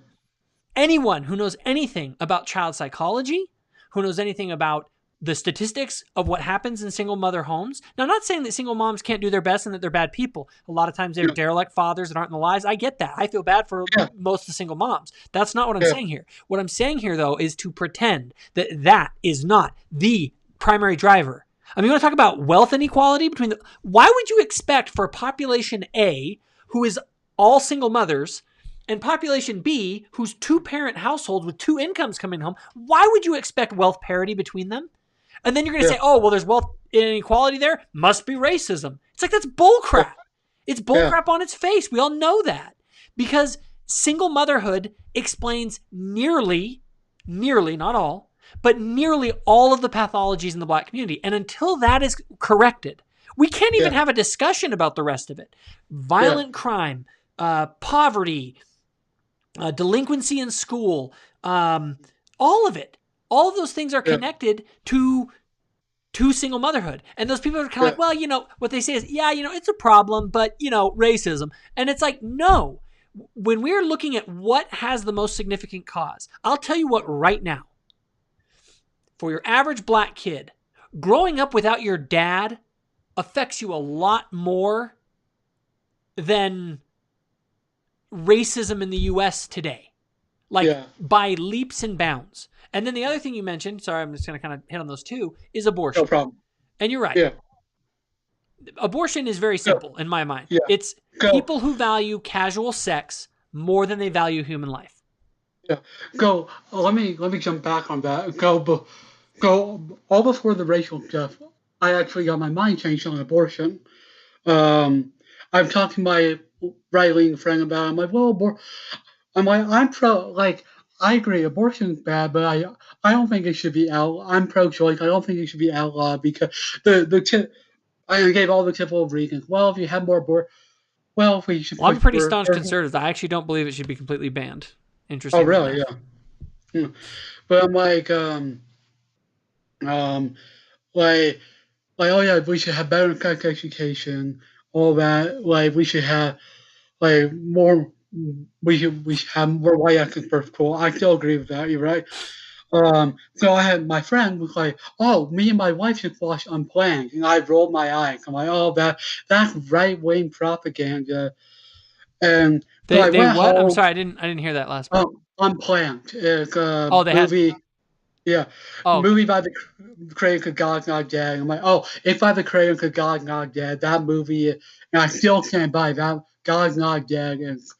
Anyone who knows anything about child psychology, who knows anything about the statistics of what happens in single mother homes. Now, I'm not saying that single moms can't do their best and that they're bad people. A lot of times they're derelict fathers that aren't in the lives. I get that. I feel bad for most of the single moms. That's not what I'm saying here. What I'm saying here, though, is to pretend that that is not the primary driver. I mean, you want to talk about wealth inequality between the... Why would you expect for population A, who is all single mothers, and population B, who's two-parent household with two incomes coming home, why would you expect wealth parity between them? And then you're going to say, oh, well, there's wealth inequality there. Must be racism. It's like, that's bullcrap. It's bullcrap on its face. We all know that. Because single motherhood explains nearly, not all, but nearly all of the pathologies in the Black community. And until that is corrected, We can't even have a discussion about the rest of it. Violent crime, poverty, delinquency in school, all of it. All of those things are connected to single motherhood. And those people are kind of like, well, you know, what they say is, yeah, you know, it's a problem, but, you know, racism. And it's like, no. When we're looking at what has the most significant cause, I'll tell you what right now. For your average black kid, growing up without your dad affects you a lot more than racism in the U.S. today. Like, by leaps and bounds. And then the other thing you mentioned, sorry, I'm just going to kind of hit on those two, is abortion. No problem. And you're right. Yeah. Abortion is very simple in my mind. Yeah. It's people who value casual sex more than they value human life. Yeah. Let me jump back on that. Go all before the racial stuff. I actually got my mind changed on abortion. I'm talking to my right-wing friend about it. I'm like, well, I'm pro, like, I agree, abortion is bad, but I don't think it should be outlawed. I'm pro-choice. I don't think it should be outlawed because I gave all the typical reasons. Well, if you have more abortion, well, we should. Well, I'm a pretty staunch conservative. I actually don't believe it should be completely banned. Interesting. Oh, really? Yeah. But I'm like, oh yeah, we should have better sex education, all that. Like, we should have like more. We should have more white access birth control. I still agree with that. You're right. So I had my friend was like, "Oh, me and my wife should watch Unplanned," and I rolled my eyes. I'm like, "Oh, that's right-wing propaganda." And they what? I'm sorry, I didn't hear that last part. Unplanned. It's a movie. Movie by the creator of God Not Dead. I'm like, oh, it's by the creator of God Not Dead. That movie, and I still can't buy that. God Not Dead is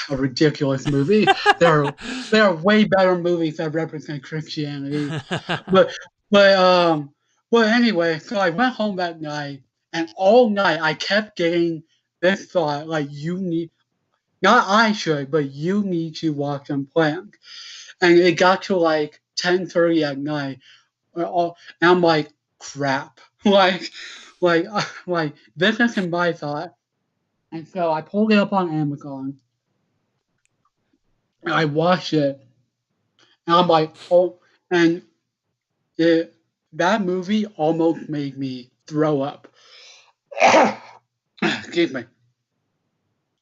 a ridiculous movie. There are way better movies that represent Christianity. But anyway, so I went home that night, and all night I kept getting this thought, like, you need, not I should, but you need to watch Unplanned. And it got to like 10:30 at night, and I'm like, crap, like this isn't my thought. And so I pulled it up on Amazon. And I watched it, and I'm like, oh, and that movie almost made me throw up. Excuse me.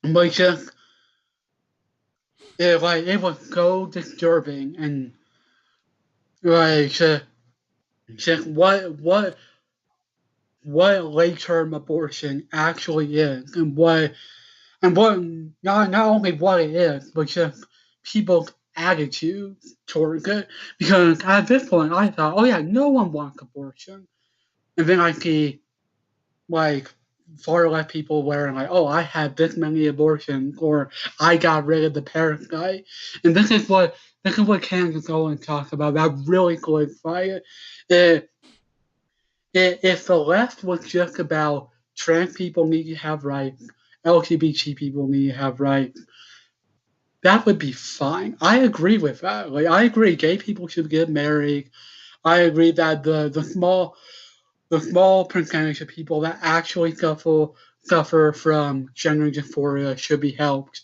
But just, it was so disturbing, and like just what late-term abortion actually is, and what not only what it is, but just people's attitudes towards it. Because at this point, I thought, oh yeah, no one wants abortion, and then I see like far left people wearing like, oh, I had this many abortions, or I got rid of the parasite, and this is what Candace Owens talks about. That really clarified it. If the left was just about trans people need to have rights, LGBT people need to have rights, that would be fine. I agree with that. Like, I agree, gay people should get married. I agree that the small percentage of people that actually suffer from gender dysphoria should be helped.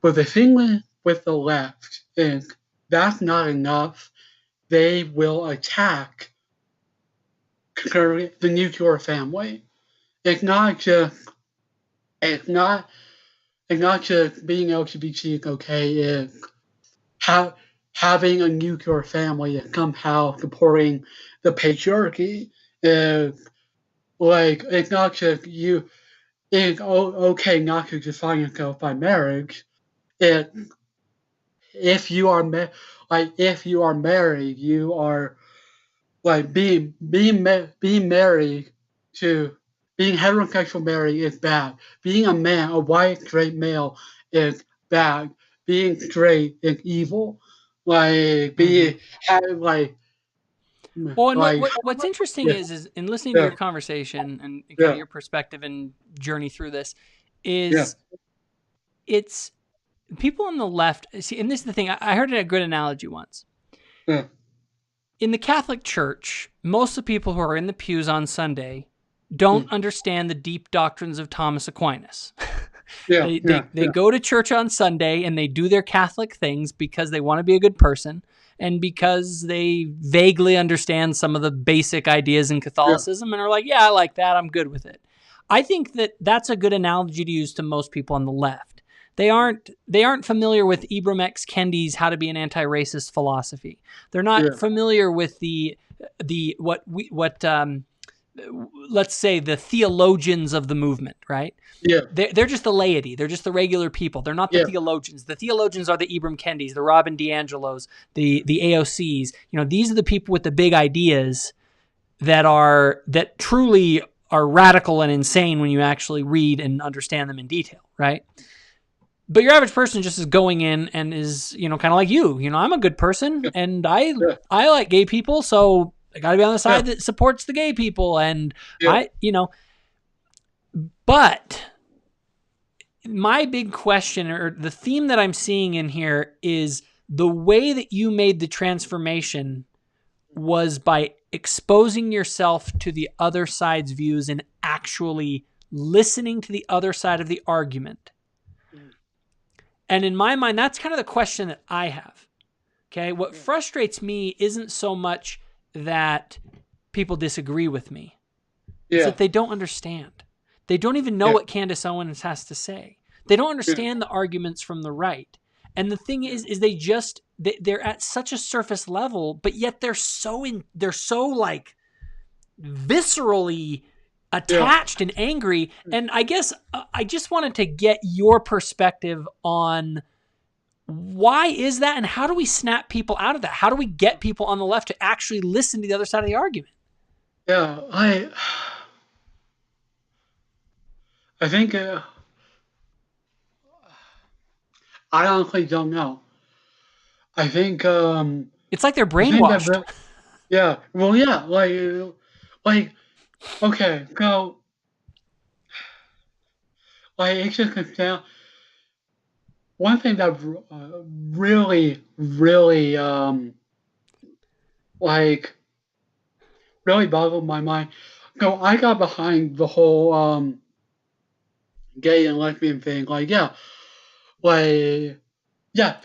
But the thing with the left is that's not enough. They will attack the nuclear family. It's not just being LGBT is okay. It's having a nuclear family is somehow supporting the patriarchy. Like, it's not just you. It's okay not to define yourself by marriage. If you are married, you are like being married to being heterosexual married is bad. Being a man, a white straight male, is bad. Being straight is evil. Like being like. Well, and what's interesting is in listening to your conversation and kind of your perspective and journey through this is it's people on the left. See, and this is the thing. I heard a good analogy once. Yeah. In the Catholic Church, most of the people who are in the pews on Sunday don't understand the deep doctrines of Thomas Aquinas. Yeah, They go to church on Sunday and they do their Catholic things because they want to be a good person and because they vaguely understand some of the basic ideas in Catholicism and are like, yeah, I like that. I'm good with it. I think that that's a good analogy to use to most people on the left. They aren't familiar with Ibram X. Kendi's How to Be an Anti-Racist philosophy. They're not familiar with let's say the theologians of the movement, right? Yeah. They're just the laity. They're just the regular people. They're not the theologians. The theologians are the Ibram Kendis, the Robin DiAngelos, the AOCs. These are the people with the big ideas that truly are radical and insane when you actually read and understand them in detail, right? But your average person just is going in and is, kind of like you. I'm a good person and I like gay people, so I got to be on the side that supports the gay people. And but my big question, or the theme that I'm seeing in here, is the way that you made the transformation was by exposing yourself to the other side's views and actually listening to the other side of the argument. And in my mind, that's kind of the question that I have. Okay. What frustrates me isn't so much that people disagree with me. It's that they don't understand. They don't even know what Candace Owens has to say. They don't understand the arguments from the right. And the thing is they're at such a surface level, but yet they're so like viscerally attached and angry. And I guess I just wanted to get your perspective on why is that, and how do we snap people out of that? How do we get people on the left to actually listen to the other side of the argument? Yeah, I think I honestly don't know. I think it's like they're brainwashed. Like okay, so it just comes down. One thing that really boggled my mind. So I got behind the whole gay and lesbian thing. They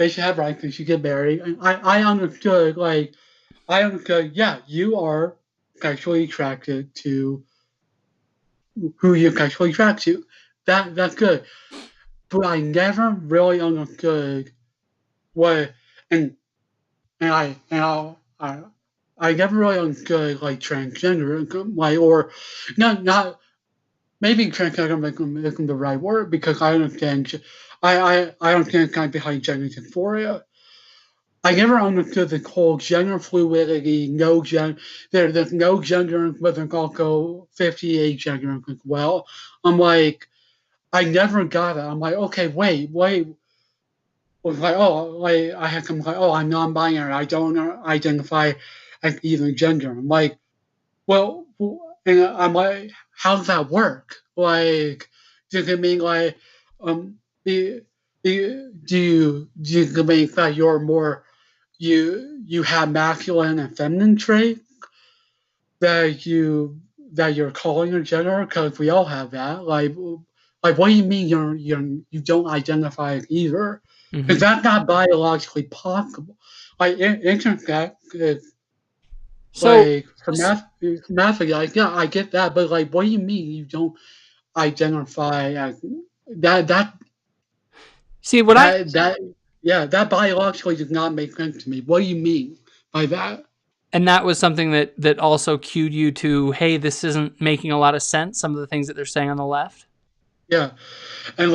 should have rights. They should get married. And I understood. You are sexually attracted to who you're sexually attracted to. That's good. But I never really understood I never really understood transgender, or not maybe transgender isn't the right word, because I understand I understand kind of behind gender dysphoria. I never understood the whole gender fluidity, there's no gender, but there's also 58 gender as well. I'm like, I never got it. I'm like, okay, wait. I had some I'm non-binary. I don't identify as either gender. I'm like, well, and I'm like, how does that work? Does it mean do you mean that you're more, you have masculine and feminine traits that you're calling your gender? Because we all have that. What do you mean you don't identify as either? Because that's not biologically possible. Intersex is hermaphrodite. Yeah, I get that, but what do you mean you don't identify as that? See what that biologically does not make sense to me. What do you mean by that? And that was something that also cued you to, hey, this isn't making a lot of sense, some of the things that they're saying on the left. Yeah. And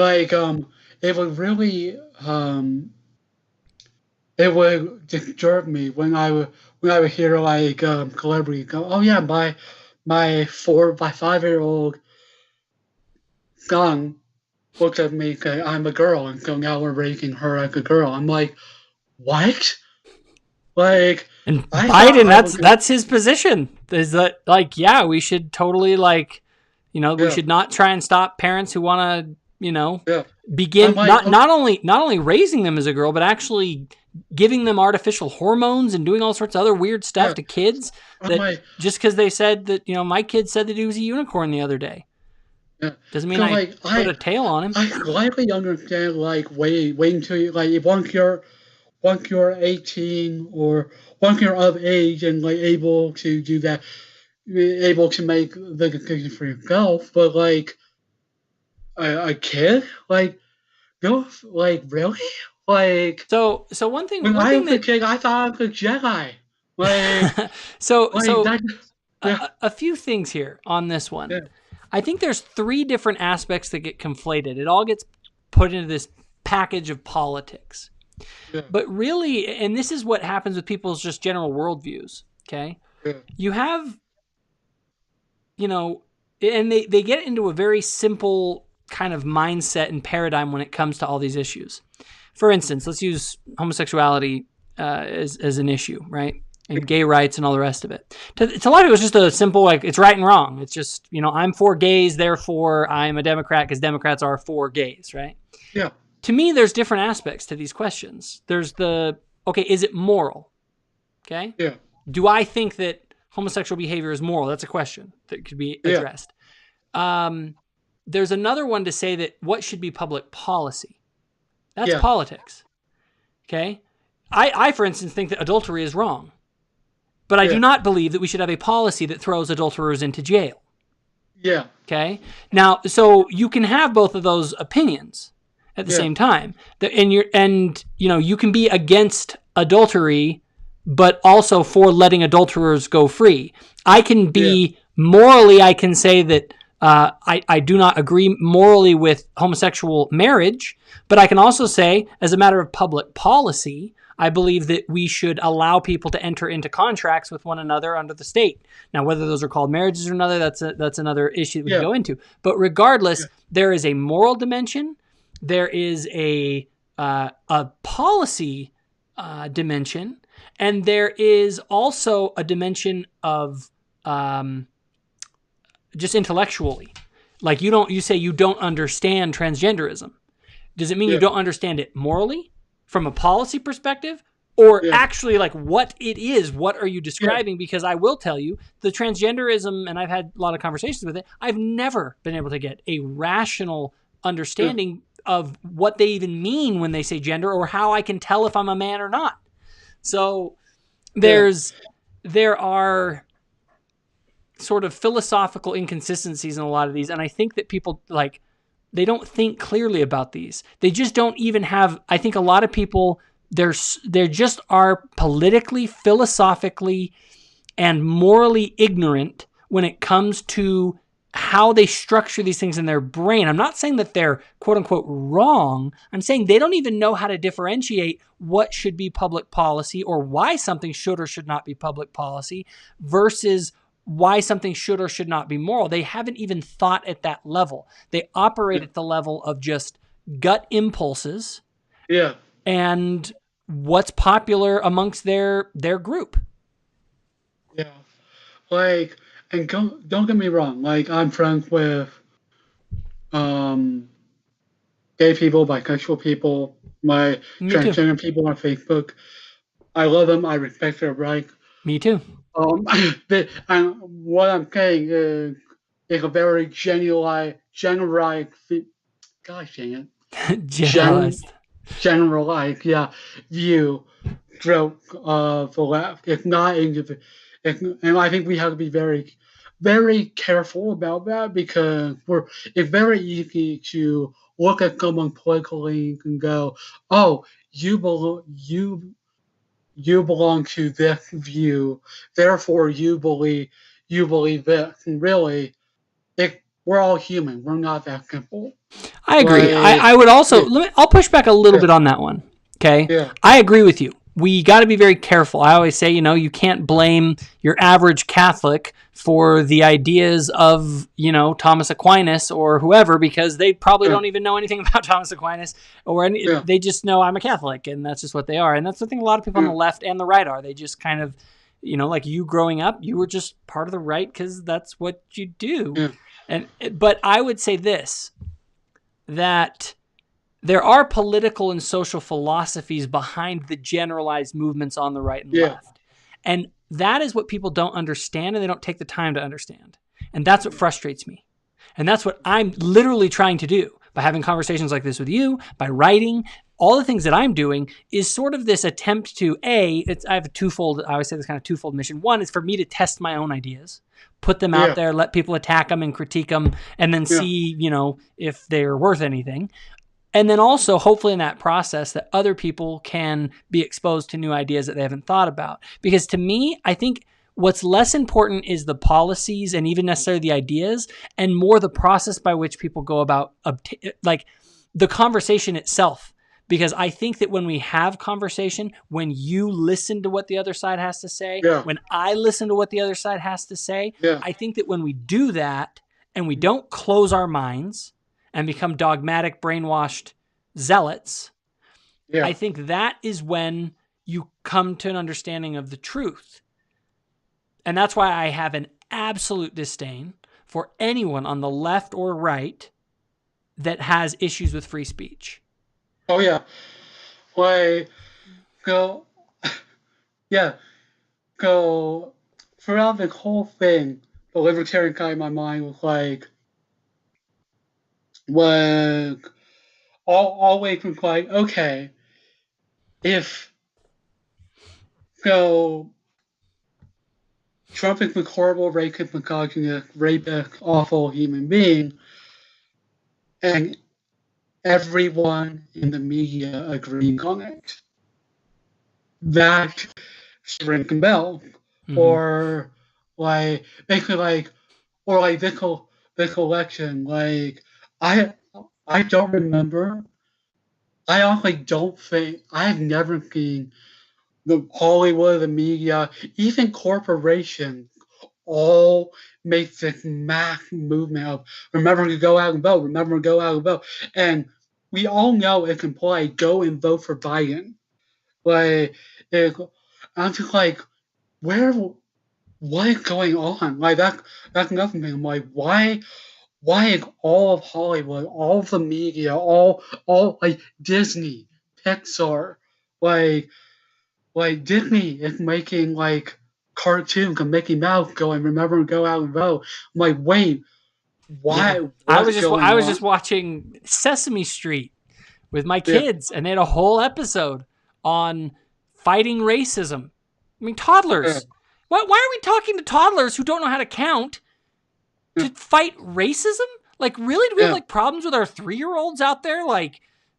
it would really it would disturb me when I would hear celebrities go, oh yeah, my 5-year-old son looks at me and say I'm a girl, and so now we're raising her as a girl. I'm like, what? And Biden, that's his position. Is that we should totally we should not try and stop parents who want to begin not only raising them as a girl, but actually giving them artificial hormones and doing all sorts of other weird stuff to kids just because they said that, my kid said that he was a unicorn the other day. Yeah. Doesn't mean I put a tail on him. I likely understand, waiting till you, once you're 18 or once you're of age and, able to do that, able to make the decision for yourself, but, a kid? No, really? So one thing. When I was a kid, I thought I was a Jedi. A few things here on this one. Yeah. I think there's 3 different aspects that get conflated. It all gets put into this package of politics. Yeah. But really, and this is what happens with people's just general worldviews, okay? Yeah. You have, and they get into a very simple kind of mindset and paradigm when it comes to all these issues. For instance, let's use homosexuality as an issue, right? And gay rights and all the rest of it. To a lot of people, it's just a simple, it's right and wrong. It's just, I'm for gays, therefore I'm a Democrat because Democrats are for gays, right? Yeah. To me, there's different aspects to these questions. There's is it moral? Okay? Yeah. Do I think that homosexual behavior is moral? That's a question that could be addressed. Yeah. There's another one to say that what should be public policy? That's politics. Okay? I, for instance, think that adultery is wrong. But I do not believe that we should have a policy that throws adulterers into jail. Yeah. Okay? Now, so you can have both of those opinions at the same time. You can be against adultery, but also for letting adulterers go free. I can be morally, I can say that I do not agree morally with homosexual marriage, but I can also say, as a matter of public policy, I believe that we should allow people to enter into contracts with one another under the state. Now, whether those are called marriages or another, that's another issue that we can go into. But regardless, there is a moral dimension, there is a policy dimension, and there is also a dimension of just intellectually. You say you don't understand transgenderism. Does it mean you don't understand it morally? From a policy perspective, or actually what it is? What are you describing? Because I will tell you, the transgenderism, and I've had a lot of conversations with it, I've never been able to get a rational understanding of what they even mean when they say gender, or how I can tell if I'm a man or not. So there are sort of philosophical inconsistencies in a lot of these, and I think that people they don't think clearly about these. They just don't even have, I think a lot of people, they're just are politically, philosophically, and morally ignorant when it comes to how they structure these things in their brain. I'm not saying that they're quote unquote wrong. I'm saying they don't even know how to differentiate what should be public policy or why something should or should not be public policy versus why something should or should not be moral. They haven't even thought at that level. They operate at the level of just gut impulses and what's popular amongst their group. Yeah. And don't get me wrong, I'm friends with gay people, bisexual people, my transgender people on Facebook. I love them. I respect their right. Me too. What I'm saying is a very generalized, gosh dang it, generalized, view of the left. It's not individual, and I think we have to be very, very careful about that because it's very easy to look at someone politically and go, "Oh, you belong to this view, therefore you believe this." And really, we're all human. We're not that simple. I agree. I would also I'll push back a little bit on that one. Okay. Yeah. I agree with you. We got to be very careful. I always say, you can't blame your average Catholic for the ideas of, Thomas Aquinas or whoever, because they probably don't even know anything about Thomas Aquinas, or they just know I'm a Catholic and that's just what they are. And that's the thing a lot of people on the left and the right are. They just kind of, like you growing up, you were just part of the right because that's what you do. Yeah. But I would say this, that there are political and social philosophies behind the generalized movements on the right and left. And that is what people don't understand, and they don't take the time to understand. And that's what frustrates me. And that's what I'm literally trying to do by having conversations like this with you, by writing. All the things that I'm doing is sort of this attempt to, I have a twofold, I always say this kind of twofold mission. One is for me to test my own ideas, put them out there, let people attack them and critique them, and then see, if they're worth anything. And then also, hopefully in that process, that other people can be exposed to new ideas that they haven't thought about. Because to me, I think what's less important is the policies and even necessarily the ideas, and more the process by which people go about, like the conversation itself. Because I think that when we have conversation, when you listen to what the other side has to say, when I listen to what the other side has to say, I think that when we do that and we don't close our minds and become dogmatic, brainwashed zealots, I think that is when you come to an understanding of the truth. And that's why I have an absolute disdain for anyone on the left or right that has issues with free speech. Oh, yeah. Go throughout the whole thing, the libertarian guy in my mind was always like, okay, if Trump is a horrible, racist, misogynist, rapist, awful human being, and everyone in the media agrees on it, that should ring a bell. Or basically this election, I don't remember. I honestly don't think, I've never seen the Hollywood, the media, even corporations all make this mass movement of remember to go out and vote, and we all know it can play go and vote for Biden. I'm just like, what is going on? That's nothing. I'm like, why is all of Hollywood, all of the media, all Disney, Pixar, Disney is making cartoons and Mickey Mouse going, remember to go out and vote. I'm like, wait, why? Yeah. I was just watching Sesame Street with my kids, and they had a whole episode on fighting racism. I mean, toddlers. Why are we talking to toddlers who don't know how to count to fight racism? Really? Do we have problems with our 3-year-olds out there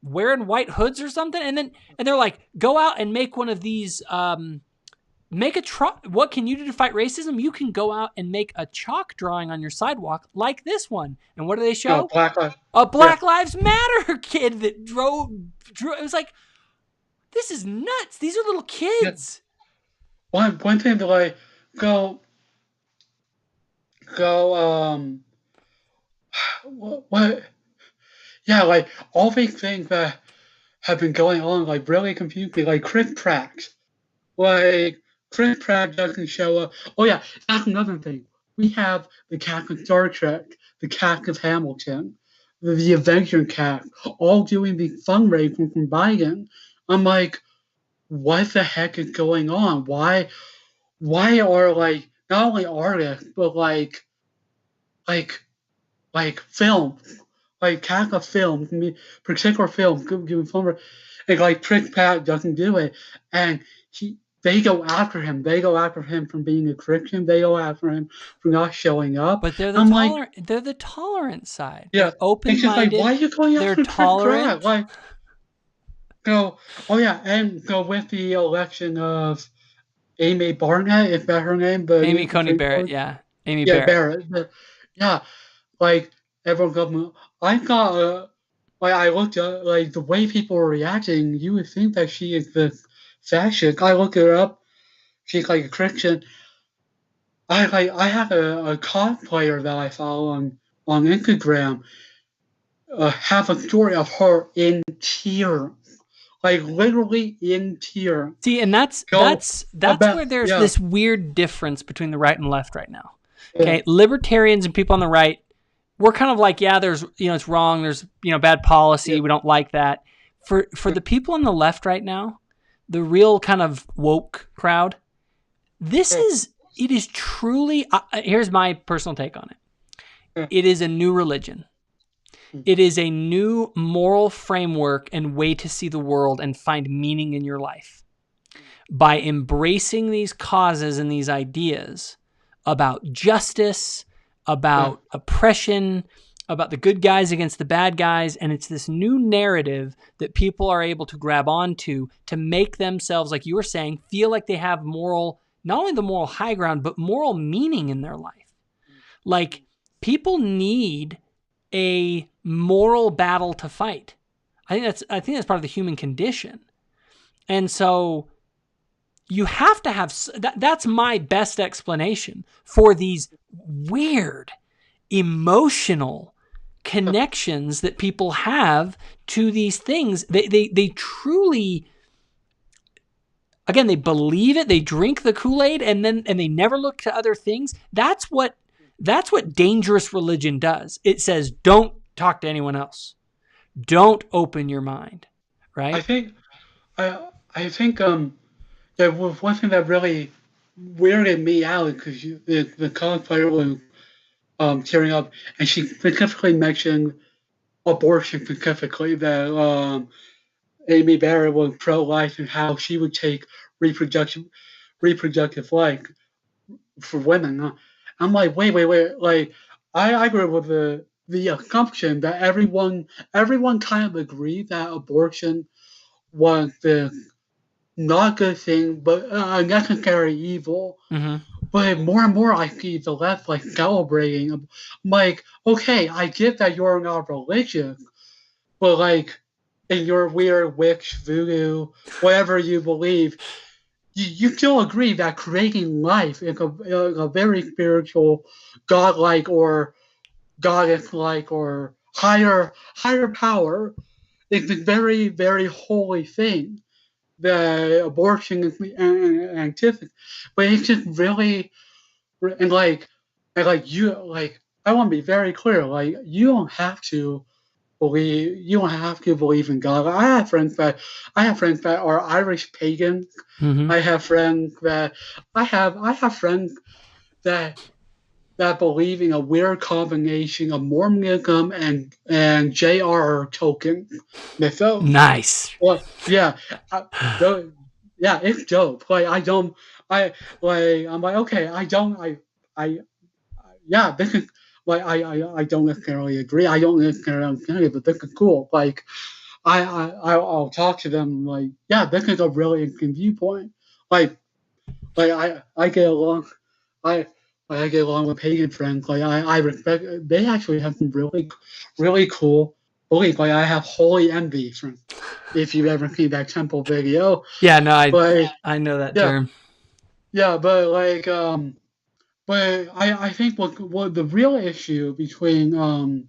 wearing white hoods or something? And they're like, go out and make one of these. What can you do to fight racism? You can go out and make a chalk drawing on your sidewalk like this one. And what do they show? Black Lives Matter kid that drove. It was like, this is nuts. These are little kids. One thing that what? Yeah, all these things that have been going on, really confused me. Chris Pratt. Chris Pratt doesn't show up. Oh yeah, that's another thing. We have the cast of Star Trek, the cast of Hamilton, the Avenger cast, all doing the fundraising from Biden. I'm like, what the heck is going on? Why are not only artists but film, cast of film, particular film, giving fundraising, and Chris Pratt doesn't do it, and they go after him. They go after him from being a Christian. They go after him for not showing up. But they're the tolerant side. Yeah, they're open-minded. Why are you going after They're tolerant. Chris Pratt? And go with the election of Amy Barnett, is that her name? Amy Coney Barrett, yeah. Amy Barrett. Everyone goes, I got, I looked at, the way people were reacting, you would think that she is the fascist. I looked her up. She's a Christian. I have a cosplayer that I follow on Instagram have a story of her in tears. Literally in tears. See, and that's where there's this weird difference between the right and left right now. Okay, libertarians and people on the right we're kind of like, yeah, there's, it's wrong. There's, bad policy. Yeah. We don't like that. For the people on the left right now, the real kind of woke crowd, it is truly, here's my personal take on it. It is a new religion. It is a new moral framework and way to see the world and find meaning in your life. By embracing these causes and these ideas about justice, about oppression, about the good guys against the bad guys, and it's this new narrative that people are able to grab onto to make themselves, like you were saying, feel like they have not only the moral high ground, but moral meaning in their life. Like, people need a moral battle to fight. I think that's part of the human condition. And so you have to have, that's my best explanation for these weird, emotional connections that people have to these things. They truly, again, they believe it, they drink the Kool-Aid, and they never look to other things. That's what dangerous religion does. It says, don't talk to anyone else. Don't open your mind. Right? I think there was one thing that really weirded me out because the cosplayer was tearing up, and she specifically mentioned abortion specifically, that Amy Barrett was pro-life and how she would take reproductive life for women. I'm like, wait. Like, I agree with the assumption that everyone kind of agreed that abortion was the not good thing, but a necessary evil. Mm-hmm. But more and more I see the left like celebrating. I'm like, okay, I get that you're not religious, but like in your weird witch, voodoo, whatever you believe, you still agree that creating life is a very spiritual, godlike or goddess-like or higher power is a very, very holy thing. The abortion is antithesis, but it's just really, and you, like, I want to be very clear, like, you don't have to believe in God. I have friends that are Irish pagans. Mm-hmm. I have friends that believe in a weird combination of Mormonism and J.R.R. Tolkien mythos. Nice. Well, yeah, it's dope. Like, I'm like, okay, this is, like, I don't necessarily agree. I don't necessarily understand it, but this is cool. Like, I'll talk to them. Like, yeah, this is a really interesting viewpoint. Like I get along. I get along with pagan friends. Like, I respect. They actually have some really, really cool beliefs. Like, I have holy envy from, if you've ever seen that temple video. Yeah, no, I know that term. Yeah, but like, but I think what the real issue between the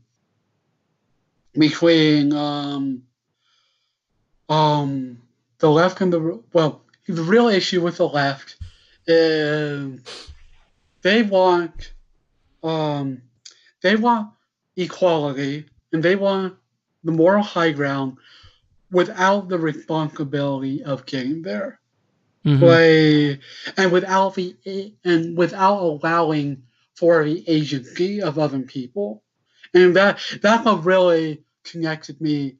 left and the real issue with the left is they want equality and they want the moral high ground without the responsibility of getting there. Mm-hmm. and without allowing for the agency of other people. And that's what really connected me,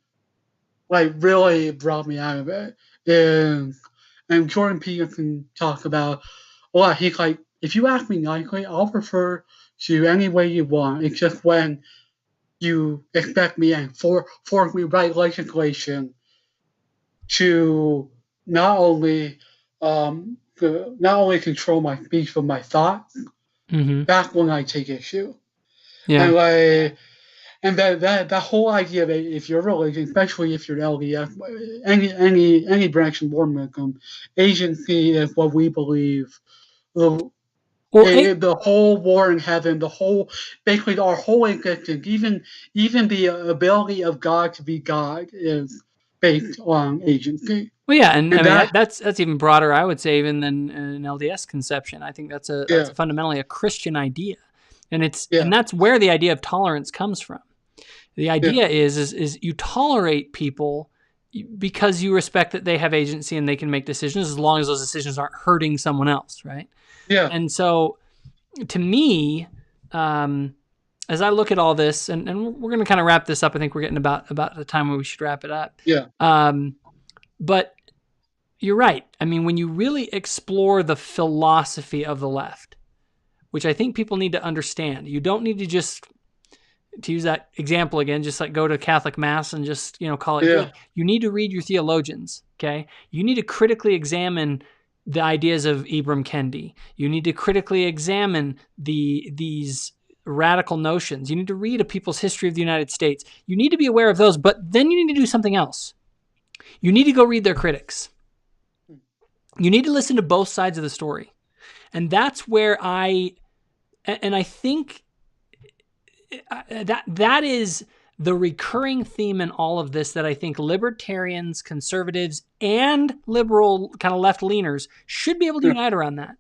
like, really brought me out of it. And Jordan Peterson talked about, well, he's like, if you ask me nicely, I'll refer to any way you want. It's just when you expect me and for me write legislation to not only control my speech but my thoughts, mm-hmm. That's when I take issue. Yeah. And that whole idea that if you're religion, especially if you're LDS, any branch of Mormonism, agency is what we believe. The whole war in heaven, basically our whole existence, even the ability of God to be God is based on agency. Well, yeah, and I mean that's even broader, I would say, even than an LDS conception. I think that's fundamentally a Christian idea. And that's where the idea of tolerance comes from. The idea is you tolerate people because you respect that they have agency and they can make decisions as long as those decisions aren't hurting someone else, right? Yeah. And so, to me, as I look at all this, and we're going to kind of wrap this up. I think we're getting about the time where we should wrap it up. Yeah. But you're right. I mean, when you really explore the philosophy of the left, which I think people need to understand, you don't need to just, to use that example again, just like go to Catholic Mass and just, call it good. You need to read your theologians, okay? You need to critically examine the ideas of Ibram Kendi. You need to critically examine these radical notions. You need to read a people's history of the United States. You need to be aware of those, but then you need to do something else. You need to go read their critics. You need to listen to both sides of the story. And that's where I think that is the recurring theme in all of this, that I think libertarians, conservatives, and liberal kind of left-leaners should be able to unite around that.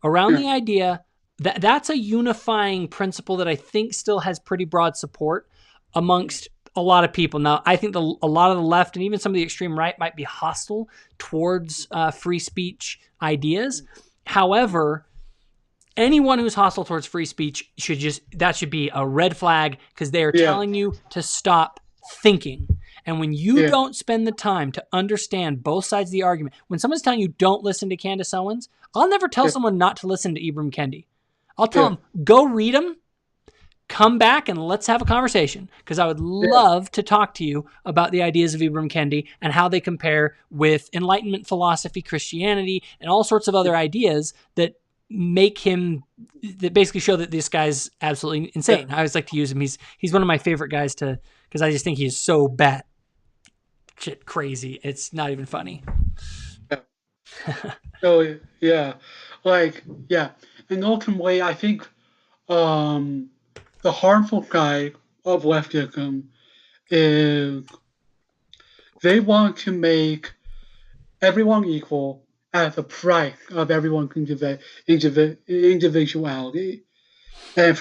Around the idea that that's a unifying principle that I think still has pretty broad support amongst a lot of people. Now, I think a lot of the left and even some of the extreme right might be hostile towards free speech ideas. However, anyone who's hostile towards free speech that should be a red flag, because they are telling you to stop thinking. And when you don't spend the time to understand both sides of the argument, when someone's telling you don't listen to Candace Owens, I'll never tell someone not to listen to Ibram Kendi. I'll tell them, go read them, come back, and let's have a conversation, because I would love to talk to you about the ideas of Ibram Kendi and how they compare with Enlightenment philosophy, Christianity, and all sorts of other ideas that basically show that this guy's absolutely insane. I always like to use him. He's one of my favorite guys because I just think he's so bat shit crazy. It's not even funny. So and ultimately, I think the harmful side of leftism is they want to make everyone equal at the price of everyone's individuality, and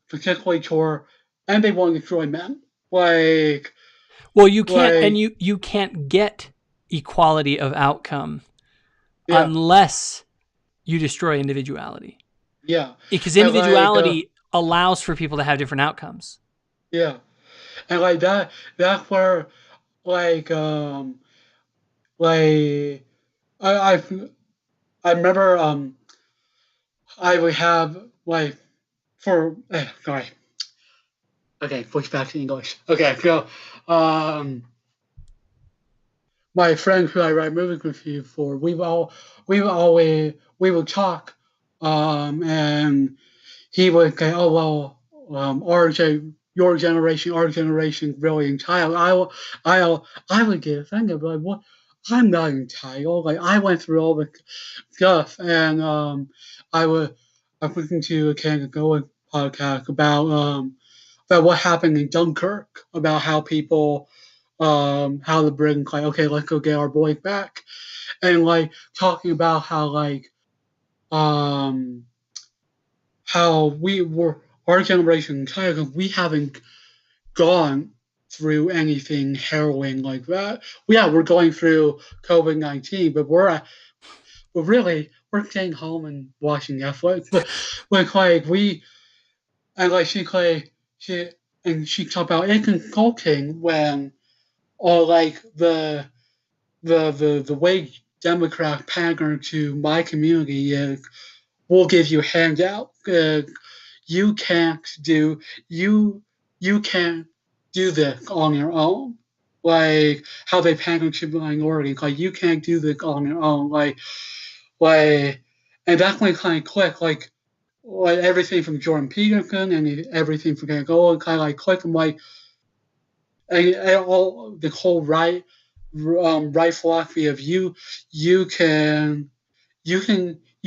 particularly and they want to destroy men. You can't, and you can't get equality of outcome unless you destroy individuality. Yeah, because individuality allows for people to have different outcomes. Yeah, and that's where I remember I would have switch back to English. Okay, so my friend who I write movies with you for, we would talk, and he would say, "Oh well, RJ, your generation, our generation, really entitled." I would get offended, but what? I'm not entitled. I went through all the stuff, and I was listening to a Canada Going podcast about what happened in Dunkirk, about how people, how the British okay, let's go get our boys back, and talking about how we were our generation entitled, we haven't gone through anything harrowing like that. We're going through COVID-19, but we're staying home and watching Netflix. But she talked about inculcating when, or the way Democrats pander to my community is, we'll give you a handout. You can't do this on your own. How they pander to minorities. You can't do this on your own. And that's when it kind of clicked. Everything from Jordan Peterson and everything from Canada Going kind of clicked. And all the whole right philosophy of you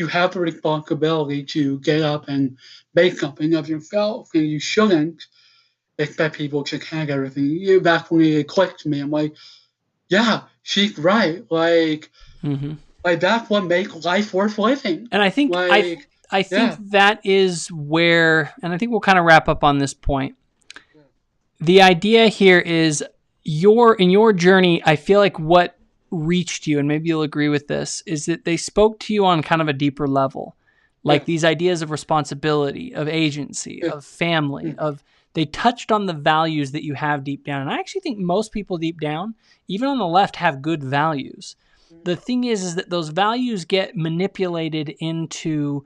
have the responsibility to get up and make something of yourself, and you shouldn't expect people to have everything. That's when it clicked to me. I'm like, yeah, she's right. That's what makes life worth living. And I think I think that is where, and I think we'll kind of wrap up on this point. The idea here is in your journey, I feel like what reached you, and maybe you'll agree with this, is that they spoke to you on kind of a deeper level. Like these ideas of responsibility, of agency, of family, they touched on the values that you have deep down. And I actually think most people deep down, even on the left, have good values. The thing is that those values get manipulated into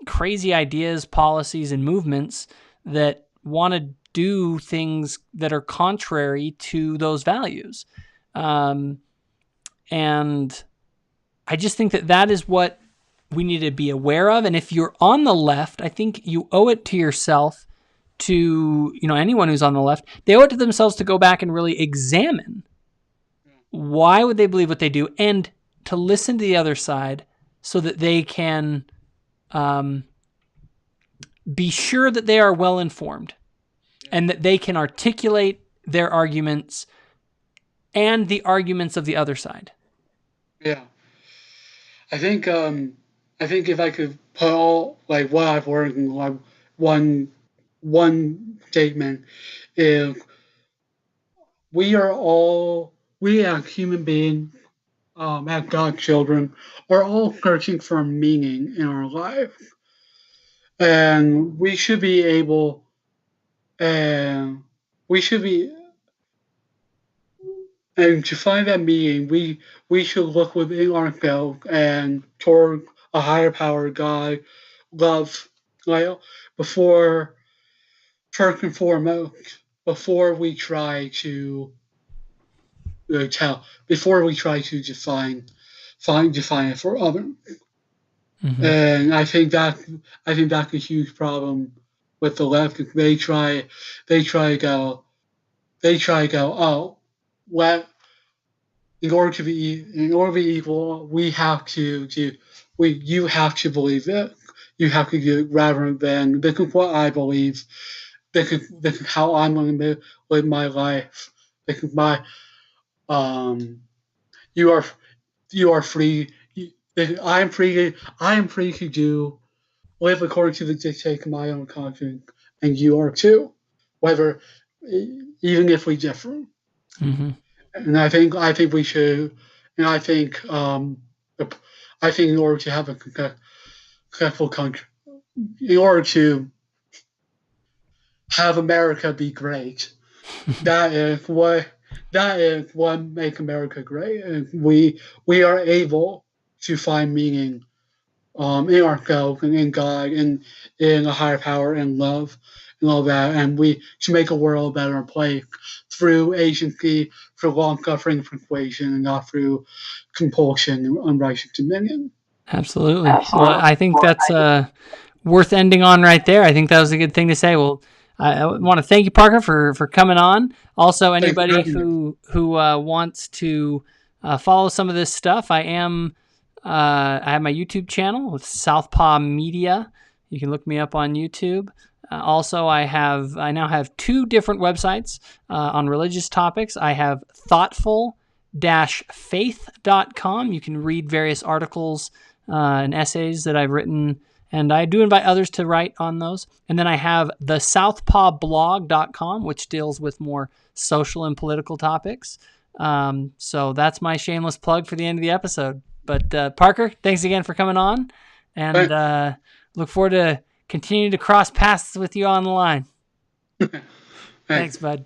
crazy ideas, policies, and movements that want to do things that are contrary to those values. And I just think that is what we need to be aware of. And if you're on the left, I think you owe it to yourself to, anyone who's on the left, they owe it to themselves to go back and really examine why would they believe what they do, and to listen to the other side so that they can be sure that they are well informed and that they can articulate their arguments and the arguments of the other side. Yeah. I think if I could put all like what I've learned in like one statement is we as human beings, as God's children, are all searching for meaning in our life. And we should be able, and to find that meaning, we should look within ourselves and toward a higher power, God, love, like first and foremost, before we try to define it for others. Mm-hmm. And I think that's a huge problem with the left. They try to go, oh, well, in order to be equal, you have to believe it. You have to do it rather than this is what I believe. This is how I'm going to live my life. This is my you are free. I am free to live according to the dictate of my own conscience, and you are too, even if we differ. Mm-hmm. And I think we should. And I think in order to have a successful country, in order to have America be great, that is what makes America great. And we are able to find meaning in ourselves and in God and in a higher power and love and all that. And we should make a world a better place through agency, through long-suffering persuasion, and not through compulsion and unrighteous dominion. Absolutely. Well, I think that's worth ending on right there. I think that was a good thing to say. Well, I want to thank you, Parker, for coming on. Also, anybody who wants to follow some of this stuff, I have my YouTube channel with Southpaw Media. You can look me up on YouTube. Also, I now have 2 different websites on religious topics. I have thoughtful-faith.com. You can read various articles and essays that I've written, and I do invite others to write on those. And then I have the southpawblog.com, which deals with more social and political topics. So that's my shameless plug for the end of the episode. But Parker, thanks again for coming on, and look forward to continuing to cross paths with you on the line. Thanks, bud.